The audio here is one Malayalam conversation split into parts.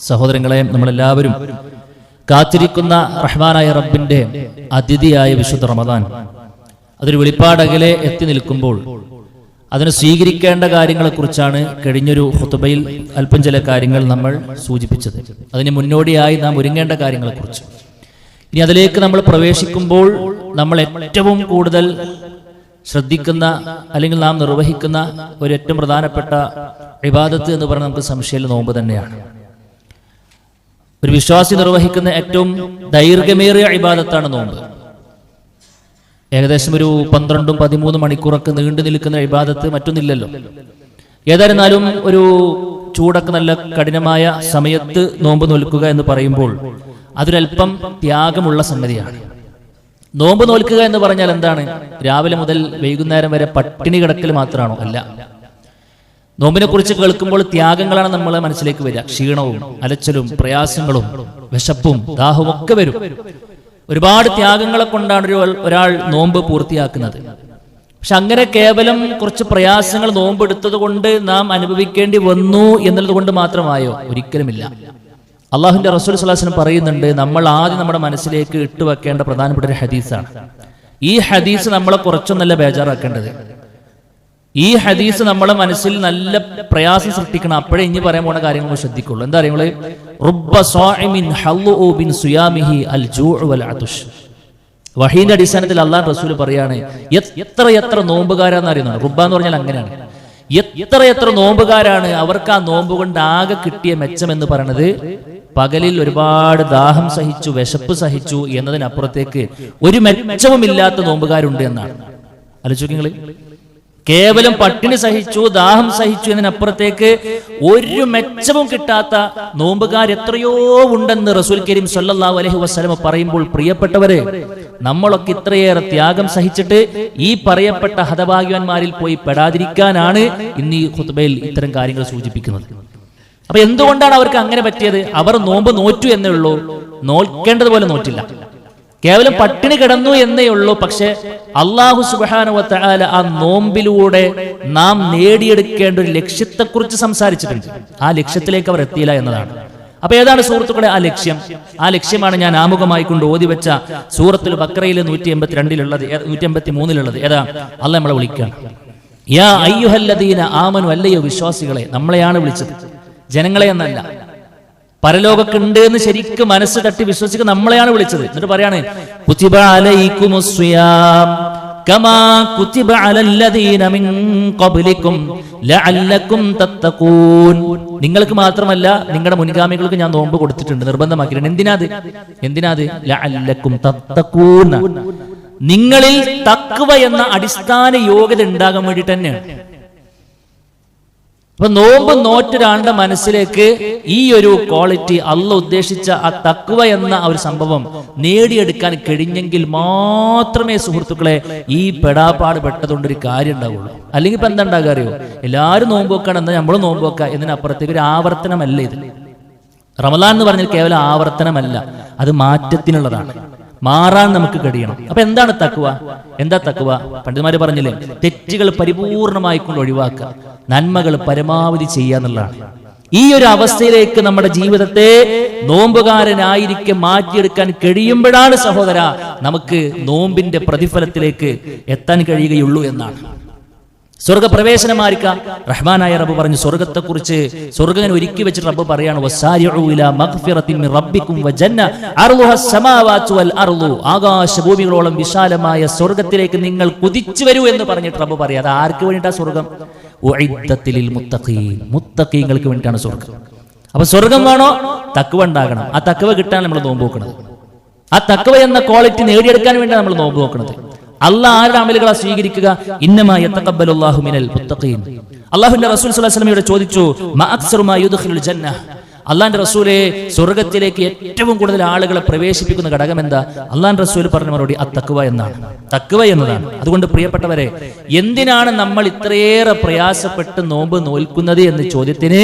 സഹോദരങ്ങളെ, നമ്മളെല്ലാവരും കാത്തിരിക്കുന്ന റഹ്മാനായ റബ്ബിന്റെ അതിഥിയായ വിശുദ്ധ റമദാൻ അതൊരു വെളിപ്പാടകലെ എത്തി നിൽക്കുമ്പോൾ അതിന് സ്വീകരിക്കേണ്ട കാര്യങ്ങളെക്കുറിച്ചാണ് കഴിഞ്ഞൊരു ഖുതുബയിൽ അല്പം ചില കാര്യങ്ങൾ നമ്മൾ സൂചിപ്പിച്ചത്. അതിന് മുന്നോടിയായി നാം ഒരുങ്ങേണ്ട കാര്യങ്ങളെക്കുറിച്ച്. ഇനി അതിലേക്ക് നമ്മൾ പ്രവേശിക്കുമ്പോൾ നമ്മൾ ഏറ്റവും കൂടുതൽ ശ്രദ്ധിക്കുന്ന അല്ലെങ്കിൽ നാം നിർവഹിക്കുന്ന ഒരു ഏറ്റവും പ്രധാനപ്പെട്ട ഇബാദത്ത് എന്ന് പറഞ്ഞാൽ നമുക്ക് സംശയമില്ല നോമ്പ് തന്നെയാണ്. ഒരു വിശ്വാസി നിർവഹിക്കുന്ന ഏറ്റവും ദൈർഘ്യമേറിയ ഇബാദത്താണ് നോമ്പ്. ഏകദേശം ഒരു 12-13 മണിക്കൂറൊക്കെ നീണ്ടു നിൽക്കുന്ന ഇബാദത്ത് മറ്റൊന്നില്ലല്ലോ. ഏതായിരുന്നാലും ഒരു ചൂടൊക്കെ നല്ല കഠിനമായ സമയത്ത് നോമ്പ് നോൽക്കുക എന്ന് പറയുമ്പോൾ അതൊരല്പം ത്യാഗമുള്ള സംഗതിയാണ്. നോമ്പ് നോൽക്കുക എന്ന് പറഞ്ഞാൽ എന്താണ്? രാവിലെ മുതൽ വൈകുന്നേരം വരെ പട്ടിണി കിടക്കൽ മാത്രമാണോ? അല്ല. നോമ്പിനെ കുറിച്ച് കേൾക്കുമ്പോൾ ത്യാഗങ്ങളാണ് നമ്മളെ മനസ്സിലേക്ക് വരിക. ക്ഷീണവും അലച്ചലും പ്രയാസങ്ങളും വിശപ്പും ദാഹവും ഒക്കെ വരും. ഒരുപാട് ത്യാഗങ്ങളെ കൊണ്ടാണ് ഒരാൾ നോമ്പ് പൂർത്തിയാക്കുന്നത്. പക്ഷെ അങ്ങനെ കേവലം കുറച്ച് പ്രയാസങ്ങൾ നോമ്പെടുത്തത് കൊണ്ട് നാം അനുഭവിക്കേണ്ടി വന്നു എന്നുള്ളത് കൊണ്ട് മാത്രമായോ? ഒരിക്കലുമില്ല. അള്ളാഹുവിന്റെ റസൂൽ സ്വല്ലല്ലാഹു അലൈഹി വസല്ലം പറയുന്നുണ്ട്, നമ്മൾ ആദ്യം നമ്മുടെ മനസ്സിലേക്ക് ഇട്ടുവെക്കേണ്ട പ്രധാനപ്പെട്ട ഒരു ഹദീസാണ്. ഈ ഹദീസ് നമ്മളെ കുറച്ചൊന്നല്ല ബേജാറാക്കേണ്ടത്. ഈ ഹദീസ് നമ്മളെ മനസ്സിൽ നല്ല പ്രയാസം സൃഷ്ടിക്കണം. അപ്പോഴേ ഇനി പറയാൻ പോണ കാര്യങ്ങൾ ശ്രദ്ധിക്കുള്ളൂ. എന്താ അറിയുള്ളൂ? റുബ്ബ സ്വാഇമിൻ ഹല്ലുഉ ബിൻ സുയാമിഹി അൽ ജൂഉ വൽ അതുഷ്. വഹീന്റെ അടിസ്ഥാനത്തിൽ അള്ളാഹു റസൂൽ പറയാണ്, എത്ര നോമ്പുകാരാന്ന് അറിയുന്നുണ്ട്. റുബ്ബ എന്ന് പറഞ്ഞാൽ അങ്ങനെയാണ്. എത്ര നോമ്പുകാരാണ്, അവർക്ക് ആ നോമ്പ് കൊണ്ട് ആകെ കിട്ടിയ മെച്ചം എന്ന് പറയുന്നത് പകലിൽ ഒരുപാട് ദാഹം സഹിച്ചു, വിശപ്പ് സഹിച്ചു എന്നതിനപ്പുറത്തേക്ക് ഒരു മെച്ചവും ഇല്ലാത്ത നോമ്പുകാരുണ്ട് എന്നാണ്. ആലോചിക്കുക, കേവലം പട്ടിണി സഹിച്ചു, ദാഹം സഹിച്ചു എന്നതിനപ്പുറത്തേക്ക് ഒരു മെച്ചവും കിട്ടാത്ത നോമ്പുകാർ എത്രയോ ഉണ്ടെന്ന് റസൂൽ കരീം സല്ലല്ലാഹു അലൈഹി വസല്ലം പറയുമ്പോൾ, പ്രിയപ്പെട്ടവരെ, നമ്മളൊക്കെ ഇത്രയേറെ ത്യാഗം സഹിച്ചിട്ട് ഈ പറയപ്പെട്ട ഹതഭാഗ്യവാന്മാരിൽ പോയി പെടാതിരിക്കാനാണ് ഇന്ന് ഈ ഖുതുബയിൽ ഇത്തരം കാര്യങ്ങൾ സൂചിപ്പിക്കുന്നത്. അപ്പൊ എന്തുകൊണ്ടാണ് അവർക്ക് അങ്ങനെ പറ്റിയത്? അവർ നോമ്പ് നോറ്റു എന്നേ ഉള്ളൂ, നോൽക്കേണ്ടതുപോലെ നോറ്റില്ല. കേവലം പട്ടിണി കിടന്നു എന്നേ ഉള്ളൂ. പക്ഷെ അല്ലാഹു സുബ്ഹാനഹു വ തആല ആ നോമ്പിലൂടെ നാം നേടിയെടുക്കേണ്ട ഒരു ലക്ഷ്യത്തെക്കുറിച്ച് സംസാരിച്ചിട്ടുണ്ട്. ആ ലക്ഷ്യത്തിലേക്ക് അവർ എത്തിയില്ല എന്നതാണ്. അപ്പൊ ഏതാണ് സുഹൃത്തുക്കളെ ആ ലക്ഷ്യം? ആ ലക്ഷ്യമാണ് ഞാൻ ആമുഖമായി കൊണ്ട് ഓതി വെച്ച സൂറത്തുൽ ബഖറയിൽ 182-ലുള്ളത് 183-ലുള്ളത്. ഏതാ? അല്ലാഹു നമ്മളെ വിളിക്കുകയാണ്. യാ അയ്യുഹല്ലദീന ആമനു, അല്ലയോ വിശ്വാസികളെ. നമ്മളെയാണ് വിളിച്ചത്, ജനങ്ങളെ എന്നല്ല. പരലോകമൊക്കെ ഉണ്ട് എന്ന് ശരിക്കും മനസ്സ് തട്ടി വിശ്വസിക്കുക നമ്മളെയാണ് വിളിച്ചത്. എന്നിട്ട് പറയാണ്, കുതിബ അലൈക്കുമുസ് സിയാം കമാ കുതിബ അലല്ലദീന മിൻ ഖബ്ലികും ലഅല്ലകും തത്തഖൂൻ. നിങ്ങൾക്ക് മാത്രമല്ല നിങ്ങളുടെ മുൻഗാമികൾക്ക് ഞാൻ നോമ്പ് കൊടുത്തിട്ടുണ്ട്, നിർബന്ധമാക്കിയിട്ടുണ്ട്. എന്തിനാത്? ലഅല്ലകും തത്തഖൂൻ. നിങ്ങളിൽ തഖ്വ എന്ന അടിസ്ഥാന യോഗ്യത ഉണ്ടാകാൻ വേണ്ടി തന്നെയാണ്. അപ്പൊ നോമ്പ് നോറ്റൊരാളുടെ മനസ്സിലേക്ക് ഈ ഒരു ക്വാളിറ്റി, അള്ളാഹു ഉദ്ദേശിച്ച ആ തഖ്വ എന്ന ഒരു സംഭവം നേടിയെടുക്കാൻ കഴിഞ്ഞെങ്കിൽ മാത്രമേ സുഹൃത്തുക്കളെ ഈ പെടാപ്പാട് പെട്ടതുകൊണ്ടൊരു കാര്യം ഉണ്ടാവുള്ളൂ. അല്ലെങ്കിൽ ഇപ്പൊ എന്താ ഉണ്ടാകുക അറിയോ? എല്ലാവരും നോമ്പ് വെക്കണം, എന്നാൽ നമ്മളും നോമ്പ് വെക്കുക എന്നതിനപ്പുറത്തേക്ക് ഒരു ആവർത്തനമല്ല ഇത്. റമദാൻ എന്ന് പറഞ്ഞാൽ കേവലം ആവർത്തനമല്ല, അത് മാറ്റത്തിനുള്ളതാണ്. മാറാൻ നമുക്ക് കഴിയണം. അപ്പൊ എന്താണ് തഖ്വ? എന്താ തഖ്വ? പണ്ഡിതന്മാര് പറഞ്ഞില്ലേ, തെറ്റുകൾ പരിപൂർണമായി കൊണ്ട് ഒഴിവാക്കുക, നന്മകൾ പരമാവധി ചെയ്യുക എന്നുള്ളതാണ്. ഈ ഒരു അവസ്ഥയിലേക്ക് നമ്മുടെ ജീവിതത്തെ നോമ്പുകാരനായിരിക്കെ മാറ്റിയെടുക്കാൻ കഴിയുമ്പോഴാണ് സഹോദര നമുക്ക് നോമ്പിന്റെ പ്രതിഫലത്തിലേക്ക് എത്താൻ കഴിയുകയുള്ളൂ എന്നാണ്. സ്വർഗപ്രവേശനമായിരിക്കാം. റഹ്മാനായ റബ്ബ് പറഞ്ഞു സ്വർഗത്തെക്കുറിച്ച്, സ്വർഗ്ഗം ഒരുക്കി വെച്ചിട്ട് റബ്ബ് പറയാണ്, വസാരിഉ ഇലാ മഗ്ഫിറത്തിൻ മിൻ റബ്ബിക്കും വജന്ന അർളുഹസ് സമാവാതു വൽ അർളു. ആകാശഭൂമികളോളം വിശാലമായ സ്വർഗ്ഗത്തിലേക്ക് നിങ്ങൾ കുതിച്ചു വരൂ എന്ന് പറഞ്ഞിട്ട് റബ്ബ് പറയാം. അത് ആർക്ക് വേണ്ടിയിട്ടാണ് സ്വർഗ്ഗം? ഉഇദ്ദത്തിൽ ലിൽ മുത്തഖീൻ. മുത്തഖീങ്ങൾക്ക് വേണ്ടിയിട്ടാണ് സ്വർഗ്ഗം. അപ്പൊ സ്വർഗ്ഗം വേണോ? തഖ്വ ഉണ്ടാകണം. ആ തഖ്വ കിട്ടാൻ നമ്മൾ നോമ്പ് നോക്കുന്നത്. ആ തഖ്വ എന്ന ക്വാളിറ്റി നേടിയെടുക്കാൻ വേണ്ടിയാണ് നമ്മൾ നോമ്പ് നോക്കുന്നത്. അള്ളാഹ് ആരുടെ അമലുകളാ സ്വീകരിക്കുക? ഇന്നമാ യതഖബ്ബലുല്ലാഹു മിനൽ മുത്തഖീൻ. അല്ലാഹുവിന്റെ റസൂൽ സ്വല്ലല്ലാഹു അലൈഹി വസല്ലം ചോദിച്ചു, മാ അക്സറു മാ യുദ്ഖിലുൽ ജന്ന. അള്ളാന്റെ റസൂലെ, സ്വർഗത്തിലേക്ക് ഏറ്റവും കൂടുതൽ ആളുകളെ പ്രവേശിപ്പിക്കുന്ന ഘടകം എന്താ? അള്ളാന്റെ റസൂൽ പറഞ്ഞ മറുപടി തഖ്വ എന്നാണ്. തഖ്വ എന്നതാണ്. അതുകൊണ്ട് പ്രിയപ്പെട്ടവരെ, എന്തിനാണ് നമ്മൾ ഇത്രയേറെ പ്രയാസപ്പെട്ട് നോമ്പ് നോൽക്കുന്നത് എന്ന ചോദ്യത്തിന്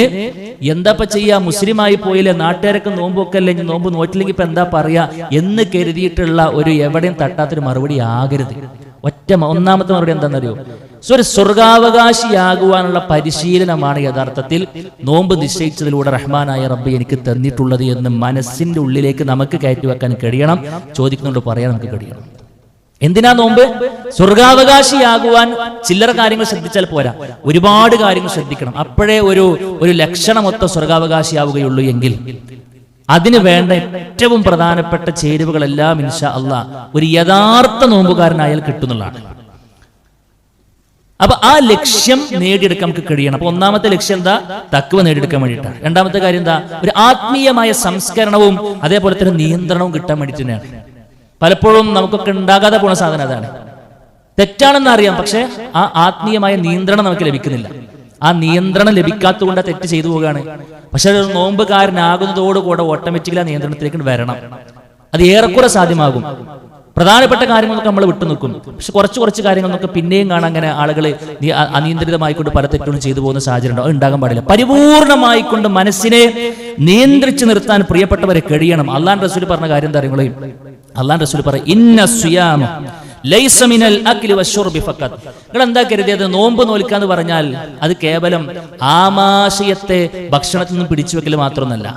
എന്താപ്പ ചെയ്യാ, മുസ്ലിമായി പോയില്ലേ, നാട്ടുകാരൊക്കെ നോമ്പൊക്കല്ലേ, നോമ്പ് നോറ്റില്ലെങ്കിൽ ഇപ്പൊ എന്താ പറയാ എന്ന് കരുതിയിട്ടുള്ള ഒരു എവിടെയും തട്ടാത്തൊരു മറുപടി ആകരുത്. ഒന്നാമത്തെ മറുപടി എന്താണെന്നറിയോ? ഒരു സ്വർഗാവകാശിയാകുവാനുള്ള പരിശീലനമാണ് യഥാർത്ഥത്തിൽ നോമ്പ് നിശ്ചയിച്ചതിലൂടെ റഹ്മാനായ റബ്ബ് എനിക്ക് തന്നിട്ടുള്ളത് എന്ന് മനസ്സിന്റെ ഉള്ളിലേക്ക് നമുക്ക് കയറ്റിവെക്കാൻ കഴിയണം. ചോദിക്കുന്നുണ്ട്, പറയാൻ നമുക്ക് കഴിയണം. എന്തിനാ നോമ്പ്? സ്വർഗാവകാശിയാകുവാൻ ചില്ലറ കാര്യങ്ങൾ ശ്രദ്ധിച്ചാൽ പോരാ, ഒരുപാട് കാര്യങ്ങൾ ശ്രദ്ധിക്കണം. അപ്പോഴേ ഒരു ലക്ഷണമൊത്ത സ്വർഗാവകാശിയാവുകയുള്ളൂ. എങ്കിൽ അതിന് വേണ്ട ഏറ്റവും പ്രധാനപ്പെട്ട ചേരുവകളെല്ലാം ഇൻഷാ അല്ലാഹ് ഒരു യഥാർത്ഥ നോമ്പുകാരനായാൽ കിട്ടുന്നതാണ്. അപ്പൊ ആ ലക്ഷ്യം നേടിയെടുക്കാൻ നമുക്ക് കഴിയണം. അപ്പൊ ഒന്നാമത്തെ ലക്ഷ്യം എന്താ? തഖ്വ നേടിയെടുക്കാൻ വേണ്ടിയിട്ടാണ്. രണ്ടാമത്തെ കാര്യം എന്താ? ഒരു ആത്മീയമായ സംസ്കരണവും അതേപോലെ തന്നെ നിയന്ത്രണവും കിട്ടാൻ വേണ്ടിയിട്ട് തന്നെയാണ്. പലപ്പോഴും നമുക്കൊക്കെ ഉണ്ടാകാതെ പോണ സാധനം അതാണ്. തെറ്റാണെന്ന് അറിയാം, പക്ഷെ ആ ആത്മീയമായ നിയന്ത്രണം നമുക്ക് ലഭിക്കുന്നില്ല. ആ നിയന്ത്രണം ലഭിക്കാത്തതുകൊണ്ട് തെറ്റ് ചെയ്തു പോവുകയാണ്. പക്ഷെ ഒരു നോമ്പുകാരനാകുന്നതോടുകൂടെ ഓട്ടോമാറ്റിക്കലി ആ നിയന്ത്രണത്തിലേക്ക് വരണം. അത് ഏറെക്കുറെ സാധ്യമാകും. പ്രധാനപ്പെട്ട കാര്യങ്ങളൊക്കെ നമ്മൾ വിട്ടുനിൽക്കും. പക്ഷെ കുറച്ച് കാര്യങ്ങളൊക്കെ പിന്നെയും കാണാൻ അങ്ങനെ ആളുകൾ അനിയന്ത്രിതമായിക്കൊണ്ട് പല തെറ്റുകളും ചെയ്തു പോകുന്ന സാഹചര്യം ഉണ്ടാവും. ഉണ്ടാകാൻ പാടില്ല. പരിപൂർണമായിക്കൊണ്ട് മനസ്സിനെ നിയന്ത്രിച്ചു നിർത്താൻ പ്രിയപ്പെട്ടവരെ കഴിയണം. അള്ളാഹു റസൂൽ പറഞ്ഞ കാര്യം എന്താ അറിയുമ്പോൾ, അള്ളാഹു റസൂൽ പറയും, ഇന്ന സിയാമ ലൈസ മിനൽ അക്ലി വശുർബി ഫഖത്ത്. നിങ്ങൾ എന്താ കരുതിയത്? നോമ്പ് നോൽക്കാന്ന് പറഞ്ഞാൽ അത് കേവലം ആമാശയത്തെ ഭക്ഷണത്തിൽ നിന്ന് പിടിച്ചു വെക്കൽ മാത്രമൊന്നല്ല,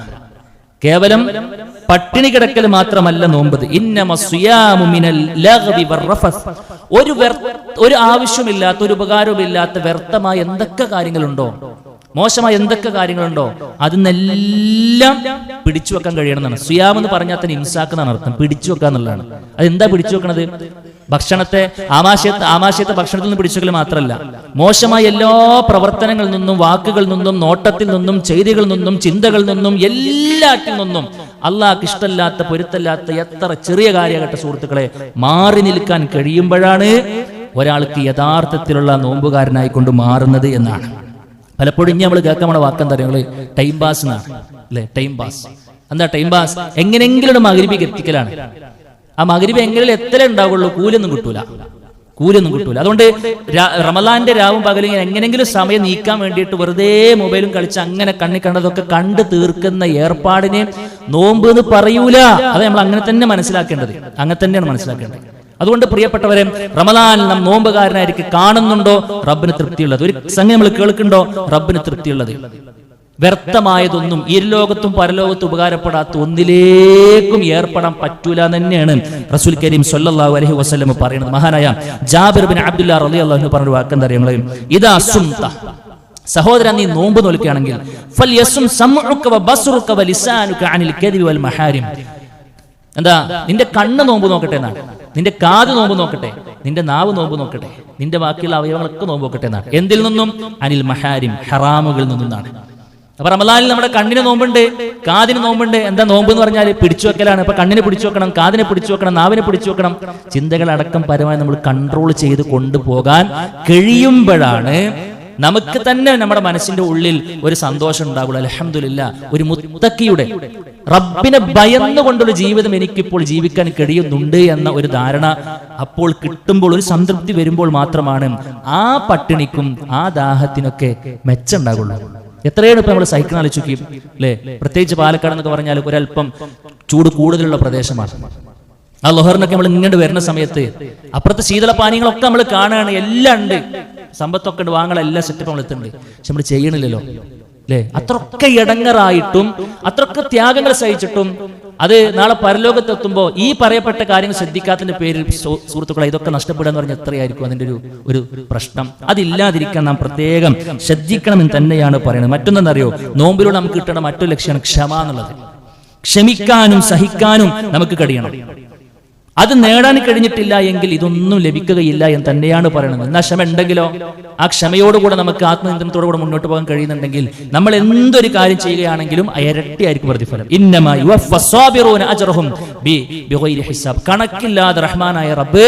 കേവലം പട്ടിണി കിടക്കൽ മാത്രമല്ല നോമ്പത്. ഒരു ആവശ്യമില്ലാത്ത, ഒരു ഉപകാരവുമില്ലാത്ത വ്യർത്ഥമായ എന്തൊക്കെ കാര്യങ്ങളുണ്ടോ, മോശമായ എന്തൊക്കെ കാര്യങ്ങളുണ്ടോ, അതിനെല്ലാം പിടിച്ചു വെക്കാൻ കഴിയണമെന്നാണ്. സിയാം എന്ന് പറഞ്ഞാൽ തന്നെ ഇംസാക്ക് എന്നാണ് അർത്ഥം. പിടിച്ചു വെക്കുക എന്നുള്ളതാണ്. അതെന്താ പിടിച്ചു വെക്കണത്? ഭക്ഷണത്തെ ആമാശയത്തെ ഭക്ഷണത്തിൽ നിന്ന് പിടിച്ചു വെക്കൽ മാത്രമല്ല, മോശമായ എല്ലാ പ്രവർത്തനങ്ങളിൽ നിന്നും, വാക്കുകളിൽ നിന്നും, നോട്ടത്തിൽ നിന്നും, ചെയ്തികളിൽ നിന്നും, ചിന്തകളിൽ നിന്നും, എല്ലാറ്റിൽ നിന്നും അള്ളാഹ്ക്ക് ഇഷ്ടമല്ലാത്ത, പൊരുത്തല്ലാത്ത എത്ര ചെറിയ കാര്യമാകട്ടെ സുഹൃത്തുക്കളെ, മാറി നിൽക്കാൻ കഴിയുമ്പോഴാണ് ഒരാൾക്ക് യഥാർത്ഥത്തിലുള്ള നോമ്പുകാരനായിക്കൊണ്ട് മാറുന്നത് എന്നാണ്. പലപ്പോഴും ഇനി നമ്മൾ കേൾക്കാൻ നമ്മുടെ വാക്കെന്താ പറയുക? ടൈം പാസ് എന്നാണ് അല്ലെ? ടൈം പാസ് എന്താ? ടൈം പാസ് എങ്ങനെയെങ്കിലും മഗ്‌രിബിക്ക് എത്തിക്കലാണ്. ആ മഗ്‌രിബ് എങ്ങനെ എത്തലേ ഉണ്ടാവുള്ളൂ, കൂലൊന്നും കിട്ടൂല. അതുകൊണ്ട് റമളാന്റെ രാവും പകലും എങ്ങനെങ്കിലും സമയം നീക്കാൻ വേണ്ടിയിട്ട് വെറുതെ മൊബൈലും കളിച്ച് അങ്ങനെ കണ്ണി കണ്ടതൊക്കെ കണ്ടു തീർക്കുന്ന ഏർപ്പാടിനെ നോമ്പ് എന്ന് പറയൂല. അത് നമ്മൾ അങ്ങനെ തന്നെ മനസ്സിലാക്കേണ്ടത്. അങ്ങനെ തന്നെയാണ് മനസ്സിലാക്കേണ്ടത്. അതുകൊണ്ട് പ്രിയപ്പെട്ടവരെ, റമളാനിൽ നാം നോമ്പുകാരനായിരിക്കും കാണുന്നുണ്ടോ റബ്ബിന് തൃപ്തിയുള്ളത്, ഒരു സംഗതി നമ്മൾ കേൾക്കുന്നുണ്ടോ റബ്ബിന് തൃപ്തിയുള്ളത്, വ്യർത്ഥമായതൊന്നും ഈ ലോകത്തും പരലോകത്തും ഉപകാരപ്പെടാത്ത ഒന്നിലേക്കും ഏർപ്പെടാൻ പറ്റൂല തന്നെയാണ് റസൂൽ കരീം സ്വല്ലല്ലാഹു അലൈഹി വസല്ലം പറയുന്നത്. മഹാനായ ജാബിർ ബിൻ അബ്ദുല്ലാ റളിയല്ലാഹു അൻഹു പറഞ്ഞ വാക്കെന്താ അറിയുന്നത്? ഇദാ സുംത, സഹോദരൻ നീ നോമ്പ് നോൽക്കുകയാണെങ്കിൽ, ഫൽയസും സമഉക വബസ്റുക വലിസാനുക അനിൽ കദിബി വൽ മഹാരിം. എന്താ? നിന്റെ കണ്ണ് നോമ്പ് നോക്കട്ടെ എന്നാണ്, നിന്റെ കാത് നോമ്പ് നോക്കട്ടെ, നിന്റെ നാവ് നോമ്പ് നോക്കട്ടെ, നിന്റെ ബാക്കിയുള്ള അവയവങ്ങളൊക്കെ നോമ്പ് നോക്കട്ടെ എന്നാണ്. എന്തിൽ നിന്നും? അനിൽ മഹാരിം, ഹറാമുകളിൽ നിന്നാണ്. അപ്പൊ റമളാനിൽ നമ്മുടെ കണ്ണിന് നോമ്പുണ്ട്, കാതിന് നോമ്പുണ്ട്. എന്താ നോമ്പ് എന്ന് പറഞ്ഞാൽ പിടിച്ചു വെക്കലാണ്. അപ്പൊ കണ്ണിനെ പിടിച്ചു വെക്കണം, കാതിനെ പിടിച്ചു വെക്കണം, നാവിനെ പിടിച്ചു വെക്കണം. ചിന്തകളടക്കം പരമായി നമ്മൾ കൺട്രോൾ ചെയ്ത് കൊണ്ടുപോകാൻ കഴിയുമ്പോഴാണ് നമുക്ക് തന്നെ നമ്മുടെ മനസ്സിന്റെ ഉള്ളിൽ ഒരു സന്തോഷം ഉണ്ടാകുള്ളൂ. അൽഹംദുലില്ലാ, ഒരു മുത്തക്കിയുടെ റബ്ബിനെ ഭയന്നുകൊണ്ടുള്ള ജീവിതം എനിക്കിപ്പോൾ ജീവിക്കാൻ കഴിയുന്നുണ്ട് എന്ന ഒരു ധാരണ അപ്പോൾ കിട്ടുമ്പോൾ, ഒരു സംതൃപ്തി വരുമ്പോൾ മാത്രമാണ് ആ പട്ടിണിക്കും ആ ദാഹത്തിനൊക്കെ മെച്ചുണ്ടാകുള്ളൂ. എത്രയാണ് ഇപ്പൊ നമ്മൾ സഹിക്കുന്ന ആലോചിക്കും അല്ലെ? പ്രത്യേകിച്ച് പാലക്കാട് എന്നൊക്കെ പറഞ്ഞാൽ ഒരല്പം ചൂട് കൂടുതലുള്ള പ്രദേശമാണ്. ആ ലൊഹറിനൊക്കെ നമ്മൾ ഇങ്ങോട്ട് വരുന്ന സമയത്ത് അപ്പുറത്തെ ശീതളപാനീയങ്ങളൊക്കെ നമ്മൾ കാണുകയാണ്, എല്ലാം ഉണ്ട്, സമ്പത്തൊക്കെ ഉണ്ട്, വാങ്ങാൻ എല്ലാ സെറ്റപ്പ് നമ്മൾ എത്തുന്നുണ്ട്. പക്ഷെ നമ്മൾ ചെയ്യണില്ലല്ലോ അല്ലെ? അത്രയൊക്കെ ഇടങ്ങറായിട്ടും അത്രയൊക്കെ ത്യാഗങ്ങൾ സഹിച്ചിട്ടും അത് നാളെ പരലോകത്തെത്തുമ്പോൾ ഈ പറയപ്പെട്ട കാര്യങ്ങൾ ശ്രദ്ധിക്കാത്തതിന്റെ പേരിൽ സുഹൃത്തുക്കളെ ഇതൊക്കെ നഷ്ടപ്പെടുക എന്ന് പറഞ്ഞാൽ എത്രയായിരിക്കും അതിന്റെ ഒരു പ്രശ്നം. അതില്ലാതിരിക്കാൻ നാം പ്രത്യേകം ശ്രദ്ധിക്കണമെന്ന് തന്നെയാണ് പറയുന്നത്. മറ്റൊന്നെന്നറിയോ? നോമ്പിലൂടെ നമുക്ക് കിട്ടേണ്ട മറ്റൊരു ലക്ഷ്യമാണ് ക്ഷമ എന്നുള്ളത്. ക്ഷമിക്കാനും സഹിക്കാനും നമുക്ക് കഴിയണം. അത് നേടാൻ കഴിഞ്ഞിട്ടില്ല എങ്കിൽ ഇതൊന്നും ലഭിക്കുകയില്ല എന്ന് തന്നെയാണ് പറയുന്നത്. എന്നാൽ ക്ഷമ ഉണ്ടെങ്കിലോ, ആ ക്ഷമയോടുകൂടെ നമുക്ക് ആത്മനിയന്ത്രണത്തോടുകൂടെ മുന്നോട്ട് പോകാൻ കഴിയുന്നുണ്ടെങ്കിൽ നമ്മൾ എന്തൊരു കാര്യം ചെയ്യുകയാണെങ്കിലും ഇരട്ടിയായിരിക്കും പ്രതിഫലം. ഇന്നമാ യുവഫസ്സാബിറൂന അജ്റഹും ബിഗൈരി ഹിസാബ്. കണക്കില്ലാതെ റഹ്മാനായ റബ്ബ്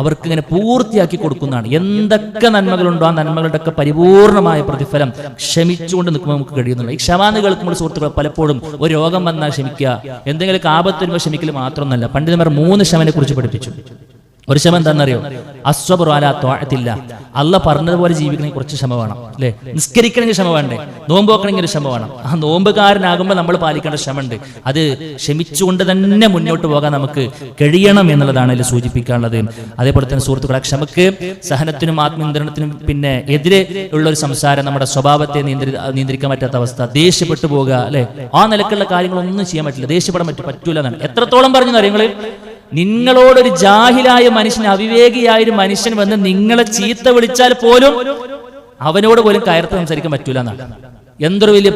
അവർക്ക് ഇങ്ങനെ പൂർത്തിയാക്കി കൊടുക്കുന്നതാണ്. എന്തൊക്കെ നന്മകളുണ്ടോ ആ നന്മകളുടെ ഒക്കെ പരിപൂർണമായ പ്രതിഫലം ക്ഷമിച്ചുകൊണ്ട് നിൽക്കുമ്പോൾ നമുക്ക് കഴിയുന്നുള്ളൂ. ഈ ക്ഷമാന്ന് കേൾക്കുമ്പോൾ സുഹൃത്തുക്കൾ പലപ്പോഴും ഒരു രോഗം വന്നാൽ ക്ഷമിക്കുക, എന്തെങ്കിലും ആപത്ത് വരുമ്പോൾ ക്ഷമിക്കൽ മാത്രമൊന്നല്ല. പണ്ഡിതന്മാർ 3 ക്ഷമനെ കുറിച്ച് പഠിപ്പിച്ചു. ഒരു ക്ഷമ എന്താണെന്നറിയോ? അസ്വബ്റു അലാ ത്വാഅത്തില്ല, അല്ല പറഞ്ഞതുപോലെ ജീവിക്കണമെങ്കിൽ കുറച്ച് ക്ഷമ വേണം അല്ലേ? നിസ്കരിക്കണമെങ്കിൽ ക്ഷമ വേണ്ടേ? നോമ്പ് വെക്കണമെങ്കിൽ ക്ഷമ വേണം. ആ നോമ്പുകാരനാകുമ്പോൾ നമ്മൾ പാലിക്കേണ്ട ക്ഷമ ഉണ്ട്. അത് ക്ഷമിച്ചുകൊണ്ട് തന്നെ മുന്നോട്ട് പോകാൻ നമുക്ക് കഴിയണം എന്നുള്ളതാണ് അതിൽ സൂചിപ്പിക്കാനുള്ളത്. അതേപോലെ തന്നെ സുഹൃത്തുക്കളെ, ക്ഷമക്ക് സഹനത്തിനും ആത്മനിയന്ത്രണത്തിനും പിന്നെ എതിരെ ഉള്ള ഒരു സംസാരം, നമ്മുടെ സ്വഭാവത്തെ നിയന്ത്രിക്കാൻ പറ്റാത്ത അവസ്ഥ, ദേഷ്യപ്പെട്ടു പോകുക അല്ലെ, ആ നിലക്കുള്ള കാര്യങ്ങളൊന്നും ചെയ്യാൻ പറ്റില്ല. ദേഷ്യപ്പെടാൻ പറ്റൂല എന്നാണ്. എത്രത്തോളം പറഞ്ഞു കാര്യങ്ങൾ. നിങ്ങളോടൊരു ജാഹിലായ മനുഷ്യൻ, അവിവേകിയായൊരു മനുഷ്യൻ വന്ന് നിങ്ങളെ ചീത്ത വിളിച്ചാൽ പോലും അവനോട് പോലും കയർത്ത് സംസാരിക്കാൻ പറ്റൂല എന്നാണ്. എന്തൊരു വലിയ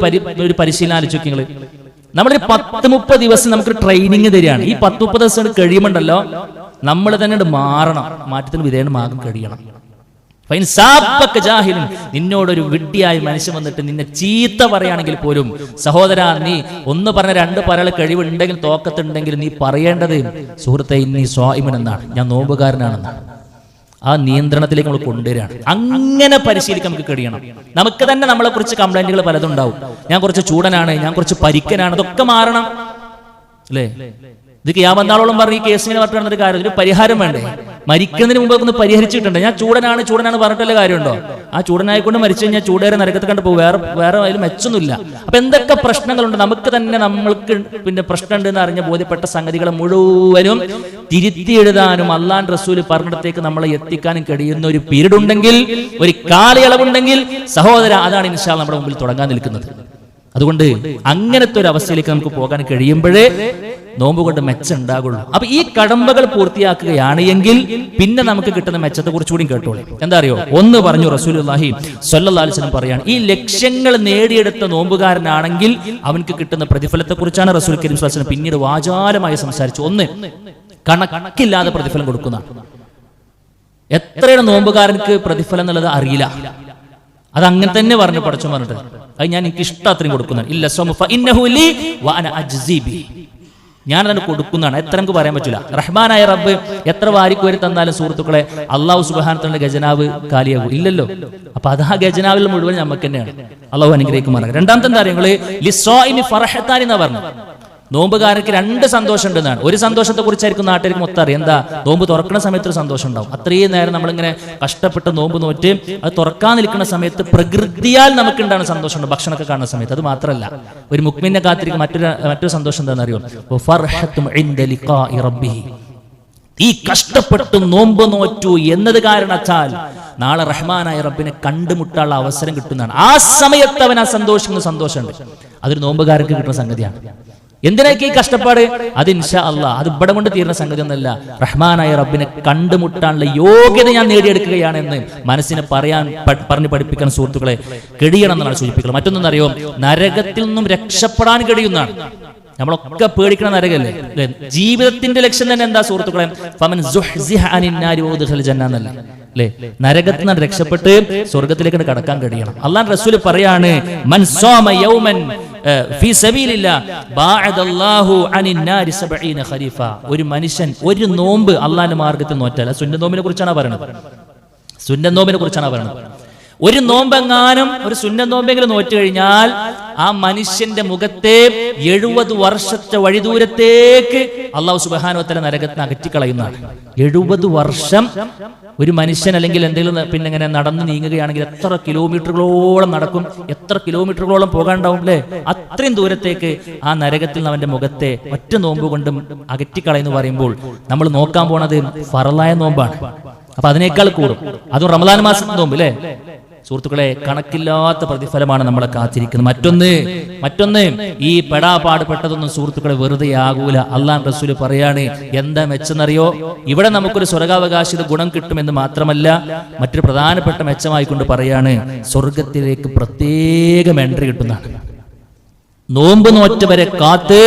ഒരു പരിശീലനം ആലോചിക്കും നിങ്ങൾ. നമ്മളൊരു 10-30 ദിവസം നമുക്ക് ട്രെയിനിങ് തരികയാണ്. ഈ 10-30 ദിവസം കഴിയുമ്പോണ്ടല്ലോ നമ്മൾ തന്നെ മാറണം, മാറ്റത്തിന് വിധേയമാകാൻ കഴിയണം. നിന്നോടൊരു വിഡ്ഢിയായ മനുഷ്യൻ വന്നിട്ട് നിന്നെ ചീത്ത പറയുകയാണെങ്കിൽ പോലും, സഹോദരാ, നീ ഒന്ന് പറഞ്ഞ 2 പറയാൻ കഴിവുണ്ടെങ്കിൽ, തോക്കത്തുണ്ടെങ്കിൽ നീ പറയേണ്ടത് സുഹൃത്തെ ഇന്നി സ്വാഇമുൻ എന്നാണ്, ഞാൻ നോമ്പുകാരനാണെന്നാണ്. ആ നിയന്ത്രണത്തിലേക്ക് നമ്മൾ കൊണ്ടുവരികയാണ്. അങ്ങനെ പരിശീലിക്കാൻ നമുക്ക് കഴിയണം. നമുക്ക് തന്നെ നമ്മളെ കുറിച്ച് കംപ്ലൈന്റുകൾ പലതും ഉണ്ടാവും. ഞാൻ കുറച്ച് ചൂടനാണ്, ഞാൻ കുറച്ച് പരിക്കനാണ്, അതൊക്കെ മാറണം അല്ലേ? ഇത് യാമന്നാളോളം പറഞ്ഞ ഈ കേസിനെ പറഞ്ഞൊരു കാര്യം, ഒരു പരിഹാരം വേണ്ടേ? മരിക്കുന്നതിന് മുമ്പ് ഒന്ന് പരിഹരിച്ചിട്ടുണ്ട്. ഞാൻ ചൂടനാണ് പറഞ്ഞിട്ടുള്ള കാര്യമുണ്ടോ? ആ ചൂടനായിക്കൊണ്ട് മരിച്ചു കഴിഞ്ഞാൽ ചൂടേറെ നരകത്ത് കണ്ട് പോകും. വേറെ അതിൽ മെച്ചൊന്നുമില്ല. അപ്പൊ എന്തൊക്കെ പ്രശ്നങ്ങളുണ്ട് നമുക്ക് തന്നെ, നമ്മൾക്ക് പിന്നെ പ്രശ്നമുണ്ട് എന്ന് അറിഞ്ഞ ബോധ്യപ്പെട്ട സംഗതികളെ മുഴുവനും തിരുത്തി എഴുതാനും അല്ലാഹുവിന്റെ റസൂൽ പറഞ്ഞിടത്തേക്ക് നമ്മളെ എത്തിക്കാനും കഴിയുന്ന ഒരു പീരീഡ് ഉണ്ടെങ്കിൽ, ഒരു കാലയളവുണ്ടെങ്കിൽ സഹോദര, അതാണ് ഇൻഷാ അല്ലാഹ് നമ്മുടെ മുമ്പിൽ തുടങ്ങാൻ നിൽക്കുന്നത്. അതുകൊണ്ട് അങ്ങനത്തെ ഒരു അവസ്ഥയിലേക്ക് നമുക്ക് പോകാൻ കഴിയുമ്പോഴേ നോമ്പ് കൊണ്ട് മെച്ചം ഉണ്ടാകുള്ളൂ. അപ്പൊ ഈ കടമ്പകൾ പൂർത്തിയാക്കുകയാണ് എങ്കിൽ പിന്നെ നമുക്ക് കിട്ടുന്ന മെച്ചത്തെ കുറിച്ചുകൂടി കേട്ടോളൂ. എന്താ അറിയോ? ഒന്ന് പറഞ്ഞു റസൂലുള്ളാഹി സ്വല്ലല്ലാഹു അലൈഹി വസല്ലം പറയാണ്, ഈ ലക്ഷ്യങ്ങൾ നേടിയെടുത്ത നോമ്പുകാരനാണെങ്കിൽ അവൻക്ക് കിട്ടുന്ന പ്രതിഫലത്തെ കുറിച്ചാണ് റസൂൽ കരീം സ്വല്ലല്ലാഹു അലൈഹി വസല്ലം പിന്നീട് വാചാലമായി സംസാരിച്ചു. ഒന്ന്, കണക്കില്ലാതെ പ്രതിഫലം കൊടുക്കുന്ന. എത്രയാണ് നോമ്പുകാരൻക്ക് പ്രതിഫലം എന്നുള്ളത് അറിയില്ല. അത് അങ്ങനെ തന്നെ പറഞ്ഞു പഠിച്ചു പറഞ്ഞിട്ട്, അത് ഞാൻ എനിക്ക് ഇഷ്ടം അത്രയും കൊടുക്കുന്നതാണ്. ഇല്ല സൗമു ഫഇന്നഹു ലീ വഅന അജ്സി ബി, ഞാൻ അതിന് കൊടുക്കുന്നതാണ്. എത്ര നമുക്ക് പറയാൻ പറ്റില്ല. റഹ്മാനായ റബ്ബ് എത്ര വാരിക്കോരി തന്നാലും സുഹൃത്തുക്കളെ, അള്ളാഹു സുബ്ഹാനഹു വതആല ഖജനാവ് കാലിയാകും ഇല്ലല്ലോ. അപ്പൊ അത് ആ ഖജനാവിൽ മുഴുവൻ നമുക്ക് തന്നെയാണ്. അള്ളാഹു അനുഗ്രഹിക്കുമാറാകട്ടെ. രണ്ടാമത്തെ എന്താ അറിയുന്നത്? ലിസ്വാഇമി ഫറഹത്താൻ എന്നാ പറഞ്ഞത്. നോമ്പുകാരക്ക് 2 സന്തോഷം ഉണ്ടെന്നാണ്. ഒരു സന്തോഷത്തെ കുറിച്ചായിരിക്കും നാട്ടുകാർക്ക് മൊത്തം അറിയാം. എന്താ? നോമ്പ് തുറക്കുന്ന സമയത്ത് ഒരു സന്തോഷം ഉണ്ടാവും. അത്രയും നേരം നമ്മളിങ്ങനെ കഷ്ടപ്പെട്ട് നോമ്പ് നോറ്റ് അത് തുറക്കാൻ നിൽക്കുന്ന സമയത്ത് പ്രകൃതിയാൽ നമുക്ക് ഉണ്ടാകുന്ന സന്തോഷമുണ്ട്, ഭക്ഷണമൊക്കെ കാണുന്ന സമയത്ത്. അത് മാത്രമല്ല, ഒരു മുഅ്മിനെ കാത്തിരിക്കുന്ന മറ്റൊരു സന്തോഷം എന്താണെന്ന് അറിയോ? ഫർഹത്തും ഇൻദ ലിഖാഇ റബ്ബിഹി. ഈ കഷ്ടപ്പെട്ട് നോമ്പ് നോറ്റു എന്നത് കാരണത്താൽ നാളെ റഹ്മാനായ റബ്ബിനെ കണ്ടുമുട്ടാനുള്ള അവസരം കിട്ടുന്നതാണ്. ആ സമയത്ത് അവൻ ആ സന്തോഷമുണ്ട്. അതൊരു നോമ്പുകാരർക്ക് കിട്ടുന്ന സംഗതിയാണ്. എന്തിനൊക്കെ ഈ കഷ്ടപ്പാട്? അത് ഇൻഷാ അല്ലാഹ് അത് ഇവിടെ കൊണ്ട് തീരുന്ന സംഗതി ഒന്നല്ല. റഹ്മാനായ റബ്ബിനെ കണ്ടുമുട്ടാനുള്ള യോഗ്യത ഞാൻ നേടിയെടുക്കുകയാണെന്ന് മനസ്സിനെ പറഞ്ഞു പഠിപ്പിക്കാൻ സുഹൃത്തുക്കളെ കഴിയണം എന്നാണ് സൂചിപ്പിക്കുന്നത്. മറ്റൊന്നറിയോ? നരകത്തിൽ നിന്നും രക്ഷപ്പെടാൻ കഴിയുന്നതാണ്. നമ്മളൊക്കെ പേടിക്കണ നരകല്ലേ? ജീവിതത്തിന്റെ ലക്ഷ്യം തന്നെ എന്താ സുഹൃത്തുക്കളെ? ഫമൻ സുഹ്സിഹ അനിൻ നാരി വഉദ്ഖിലൽ ജന്ന എന്നല്ലേ അല്ലേ? നരകത്തിൽ നിന്ന് രക്ഷപ്പെട്ട് സ്വർഗ്ഗത്തിലേക്ക് കടക്കാൻ കഴിയണം. അല്ലാഹുവിന്റെ റസൂൽ പറയാണ്, മൻ സാമ യൗമൻ ഫീ സബീലില്ലാഹ് ബഅദല്ലാഹു അനിൻ നാരി 70 ഖരീഫ. ഒരു മനുഷ്യൻ ഒരു നോമ്പ് അല്ലാഹുവിന്റെ മാർഗ്ഗത്തിൽ നോറ്റാൽ, സുന്നത്ത് നോമ്പിനെ കുറിച്ചാണ് പറയുന്നത്. ഒരു നോമ്പെങ്ങാനും, ഒരു സുന്നത്ത് നോമ്പെങ്കിലും നോറ്റു കഴിഞ്ഞാൽ ആ മനുഷ്യന്റെ മുഖത്തെ 70 വർഷത്തെ വഴിദൂരത്തേക്ക് അല്ലാഹു സുബ്ഹാനഹു വതആല നരകത്തിന് അകറ്റിക്കളയുന്നതാണ്. 70 വർഷം ഒരു മനുഷ്യൻ അല്ലെങ്കിൽ എന്തെങ്കിലും പിന്നെ ഇങ്ങനെ നടന്ന് നീങ്ങുകയാണെങ്കിൽ എത്ര കിലോമീറ്ററുകളോളം നടക്കും, എത്ര കിലോമീറ്ററുകളോളം പോകാണ്ടാവും അല്ലേ? അത്രയും ദൂരത്തേക്ക് ആ നരകത്തിൽ നിന്ന് അവന്റെ മുഖത്തെ ഒറ്റ നോമ്പ് കൊണ്ട് അകറ്റിക്കളയെന്ന് പറയുമ്പോൾ നമ്മൾ നോക്കാൻ പോണത് ഫറലായ നോമ്പാണ്. അപ്പൊ അതിനേക്കാൾ കൂടും. അതും റമദാൻ മാസത്തെ നോമ്പ് അല്ലേ സുഹൃത്തുക്കളെ? കണക്കില്ലാത്ത പ്രതിഫലമാണ് നമ്മളെ കാത്തിരിക്കുന്നത്. മറ്റൊന്ന് ഈ പെടാപാടുപെട്ടതൊന്നും സുഹൃത്തുക്കളെ വെറുതെ ആകൂല. അല്ലാഹുവിന്റെ റസൂൽ പറയാണ്, എന്താ മെച്ചെന്നറിയോ? ഇവിടെ നമുക്കൊരു സ്വർഗാവകാശിത ഗുണം കിട്ടുമെന്ന് മാത്രമല്ല, മറ്റൊരു പ്രധാനപ്പെട്ട മെച്ചമായിക്കൊണ്ട് പറയാണ്, സ്വർഗത്തിലേക്ക് പ്രത്യേകം എൻട്രി കിട്ടുന്നതാണ്. നോമ്പ് നോറ്റവരെ കാത്ത്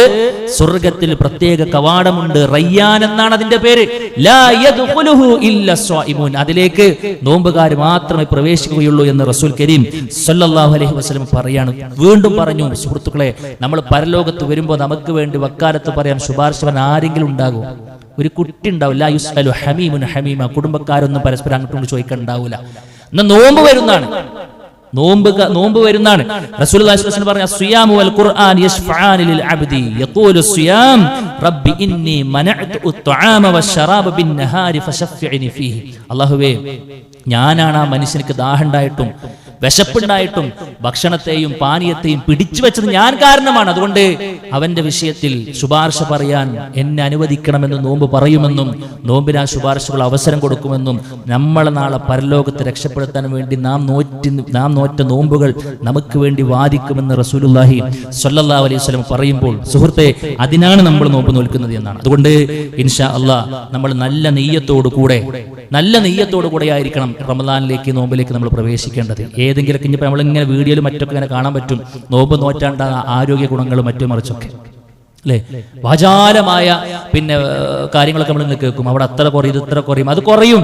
സ്വർഗത്തിൽ പ്രത്യേക കവാടമുണ്ട്. റയ്യാൻ എന്നാണ് അതിന്റെ പേര്. ലാ യദ്ഖുലുഹു ഇല്ല സ്വായിമൂൻ. അതിലേക്ക് നോമ്പുകാർ മാത്രമേ പ്രവേശിക്കുകയുള്ളൂ എന്ന് റസൂൽ കരീം സല്ലല്ലാഹു അലൈഹി വസല്ലം പറയാണ്. വീണ്ടും പറഞ്ഞു സുഹൃത്തുക്കളെ, നമ്മൾ പരലോകത്ത് വരുമ്പോൾ നമുക്ക് വേണ്ടി വക്കാലത്ത് പറയാൻ ശുപാർശവൻ ആരെങ്കിലും ഉണ്ടാകും? ഒരു കുട്ടി ഉണ്ടാവില്ല. യുസ്അലു ഹമീമുൻ ഹമീമ. കുടുംബക്കാരൊന്നും പരസ്പരം അങ്ങോട്ടും ചോദിക്കാൻ ഉണ്ടാവില്ല. എന്നാൽ നോമ്പ് വരുന്നതാണ്. നോമ്പ് വരുന്നതാണ്. റസൂലുള്ളാഹി സ്വല്ലല്ലാഹു അലൈഹി വസല്ലം പറഞ്ഞു അസ്സിയാമു വൽ ഖുർആൻ യശ്ഫആനി ലിൽ അബ്ദി യഖൂലു അസ്സിയാം റബ്ബി ഇന്നി മനഅതു അത്'ആമ വശറാബ ബിന്നഹാരി ഫശഫ്ഇനി ഫീഹി. അല്ലാഹുവേ, ഞാനാണ് ആ മനുഷ്യർക്ക് ദാഹമുണ്ടായിട്ടും വിശപ്പുണ്ടായിട്ടും ഭക്ഷണത്തെയും പാനീയത്തെയും പിടിച്ചു വെച്ചത് ഞാൻ കാരണമാണ്. അതുകൊണ്ട് അവന്റെ വിഷയത്തിൽ ശുപാർശ പറയാൻ എന്നെ അനുവദിക്കണമെന്ന് നോമ്പ് പറയുമെന്നും നോമ്പിന് ആ ശുപാർശകൾ അവസരം കൊടുക്കുമെന്നും നമ്മളെ നാളെ പരലോകത്ത് രക്ഷപ്പെടുത്താൻ വേണ്ടി നാം നോറ്റ നോമ്പുകൾ നമുക്ക് വേണ്ടി വാദിക്കുമെന്ന് റസൂലുള്ളാഹി സ്വല്ലല്ലാഹു അലൈഹി വസല്ലം പറയുമ്പോൾ സുഹൃത്തെ, അതിനാണ് നമ്മൾ നോമ്പ് നോൽക്കുന്നത് എന്നാണ്. അതുകൊണ്ട് ഇൻഷാ അല്ലാഹ് നമ്മൾ നല്ല നെയ്യത്തോടു കൂടെ ആയിരിക്കണം റമദാനിലേക്ക് നോമ്പിലേക്ക് നമ്മൾ പ്രവേശിക്കേണ്ടത്. ഏതെങ്കിലും ഇനിയിപ്പോൾ നമ്മളിങ്ങനെ വീഡിയോയിലും മറ്റൊക്കെ ഇങ്ങനെ കാണാൻ പറ്റും നോമ്പ് നോറ്റാണ്ട ആരോഗ്യ ഗുണങ്ങളും മറ്റും മറിച്ചൊക്കെ അല്ലേ, വാചാലമായ കാര്യങ്ങളൊക്കെ നമ്മൾ ഇങ്ങനെ കേൾക്കും. അവിടെ അത്ര കുറയും ഇത്ര കുറയും, അത് കുറയും,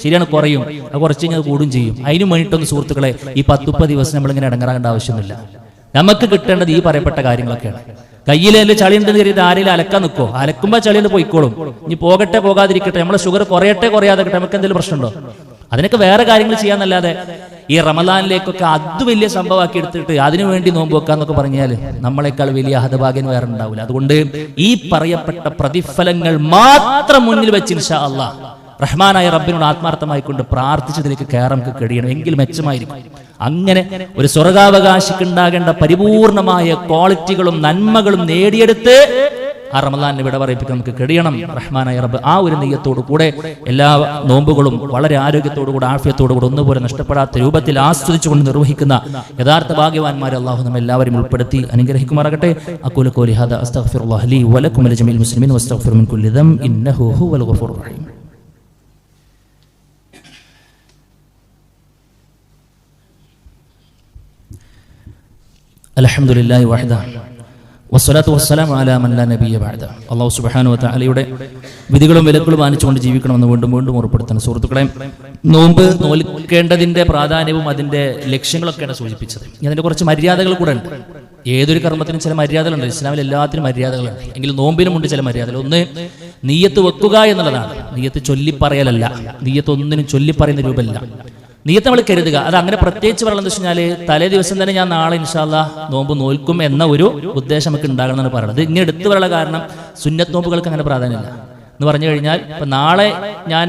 ശരിയാണ്, കുറയും, അത് കുറച്ച് കഴിഞ്ഞാൽ അത് കൂടും ചെയ്യും. അതിന് വേണ്ടിയിട്ടൊന്ന് സുഹൃത്തുക്കളെ ഈ 10-30 ദിവസം നമ്മളിങ്ങനെ ഇടങ്ങാറേണ്ട ആവശ്യമൊന്നുമില്ല. നമുക്ക് കിട്ടേണ്ടത് ഈ പറയപ്പെട്ട കാര്യങ്ങളൊക്കെയാണ്. കയ്യിലെ ചളി ഉണ്ടെന്ന് കരുതി ആരെങ്കിലും അലക്കാൻ നിൽക്കോ? അലക്കുമ്പോൾ ചളിയിൽ പോയിക്കോളും. ഇനി പോകട്ടെ പോകാതിരിക്കട്ടെ, നമ്മളെ ഷുഗർ കുറയട്ടെ കുറയാതെ കിട്ടെ, നമുക്ക് എന്തെങ്കിലും പ്രശ്നമുണ്ടോ? അതിനൊക്കെ വേറെ കാര്യങ്ങൾ ചെയ്യാന്നല്ലാതെ ഈ റമദാനിലേക്കൊക്കെ അത് വലിയ സംഭവമാക്കി എടുത്തിട്ട് അതിനു വേണ്ടി നോമ്പ് വെക്കാന്നൊക്കെ പറഞ്ഞാൽ നമ്മളെക്കാൾ വലിയ ഹതഭാഗ്യം വേറെ ഉണ്ടാവില്ല. അതുകൊണ്ട് ഈ പറയപ്പെട്ട പ്രതിഫലങ്ങൾ മാത്രം മുന്നിൽ വെച്ച് ഇൻഷാ അല്ലാഹ് റഹ്മാനായ റബ്ബിനോട് ആത്മാർത്ഥമായിക്കൊണ്ട് പ്രാർത്ഥിച്ചതിലേക്ക് കയറാൻ നമുക്ക് കഴിയണം, എങ്കിൽ മെച്ചമായിരിക്കും. അങ്ങനെ ഒരു സ്വർഗാവകാശിക്ക് ഉണ്ടാകേണ്ട പരിപൂർണമായ ക്വാളിറ്റികളും നന്മകളും നേടിയെടുത്ത് ആ റമദാനിനെ വിട പറയിപ്പിക്കാൻ നമുക്ക് കഴിയണം. റഹ്മാനായ റബ്ബ് ആ ഒരു നെയ്യത്തോടു കൂടെ എല്ലാ നോമ്പുകളും വളരെ ആരോഗ്യത്തോടുകൂടെ ആഫിയത്തോടുകൂടെ ഒന്നുപോലെ നഷ്ടപ്പെടാത്ത രൂപത്തിൽ ആസ്വദിച്ചുകൊണ്ട് നിർവഹിക്കുന്ന യഥാർത്ഥ ഭാഗ്യവാന്മാരെ അല്ലാഹു നമ്മെ എല്ലാവരും ഉൾപ്പെടുത്തി അനുഗ്രഹിക്കുമാറാകട്ടെ. അഖൂലു ഖൗലി ഹാദാ അസ്തഗ്ഫിറുല്ലാഹ ലി വലക്കും വലിജമീഇൽ മുസ്ലിമീൻ വസ്തഗ്ഫിറു മിൻ കുല്ലി ദംബ് ഇന്നഹു ഹുവൽ ഗഫൂറുർ റഹീം. അൽഹംദുലില്ലാഹി വഹദഹ വസ്സലാത്തു വസ്സലാമു അലാ മൻ ലാ നബിയ്യ ബഅദ. അല്ലാഹു സുബ്ഹാനഹു വ തആലയുടെ വിധികളും വിലക്കുകളും മാനിച്ചുകൊണ്ട് ജീവിക്കണമെന്ന് വീണ്ടും ഓർപ്പെടുത്തണം. സുഹൃത്തുക്കളെ, നോമ്പ് നോൽക്കേണ്ടതിന്റെ പ്രാധാന്യവും അതിന്റെ ലക്ഷ്യങ്ങളൊക്കെയാണ് സൂചിപ്പിച്ചത്. അതിന്റെ കുറച്ച് മര്യാദകൾ കൂടെ ഉണ്ട്. ഏതൊരു കർമ്മത്തിനും ചില മര്യാദകളുണ്ട്. ഇസ്ലാമിൽ എല്ലാത്തിനും മര്യാദകളുണ്ട്. എങ്കിലും നോമ്പിനുമുണ്ട് ചില മര്യാദകൾ. ഒന്ന്, നിയ്യത്ത് വെക്കുക എന്നുള്ളതാണ്. നിയ്യത്ത് ചൊല്ലിപ്പറയലല്ല, നിയ്യത്ത് ഒന്നിനും ചൊല്ലിപ്പറയുന്ന രൂപമല്ല. നിയ്യത്ത് നമ്മൾ കരുതുക. അത് അങ്ങനെ പ്രത്യേകിച്ച് പറയുന്നത് വെച്ച് കഴിഞ്ഞാൽ തലേ ദിവസം തന്നെ ഞാൻ നാളെ ഇൻഷാ അല്ലാഹ് നോമ്പ് നോൽക്കും എന്ന ഒരു ഉദ്ദേശം നമുക്ക് ഉണ്ടാകണം എന്നാണ് പറയുന്നത്. ഇങ്ങനെ എടുത്തു പറയാനുള്ള കാരണം സുന്നത്ത് നോമ്പുകൾക്ക് അങ്ങനെ പ്രാധാന്യമില്ല എന്ന് പറഞ്ഞു കഴിഞ്ഞാൽ, ഇപ്പം നാളെ ഞാൻ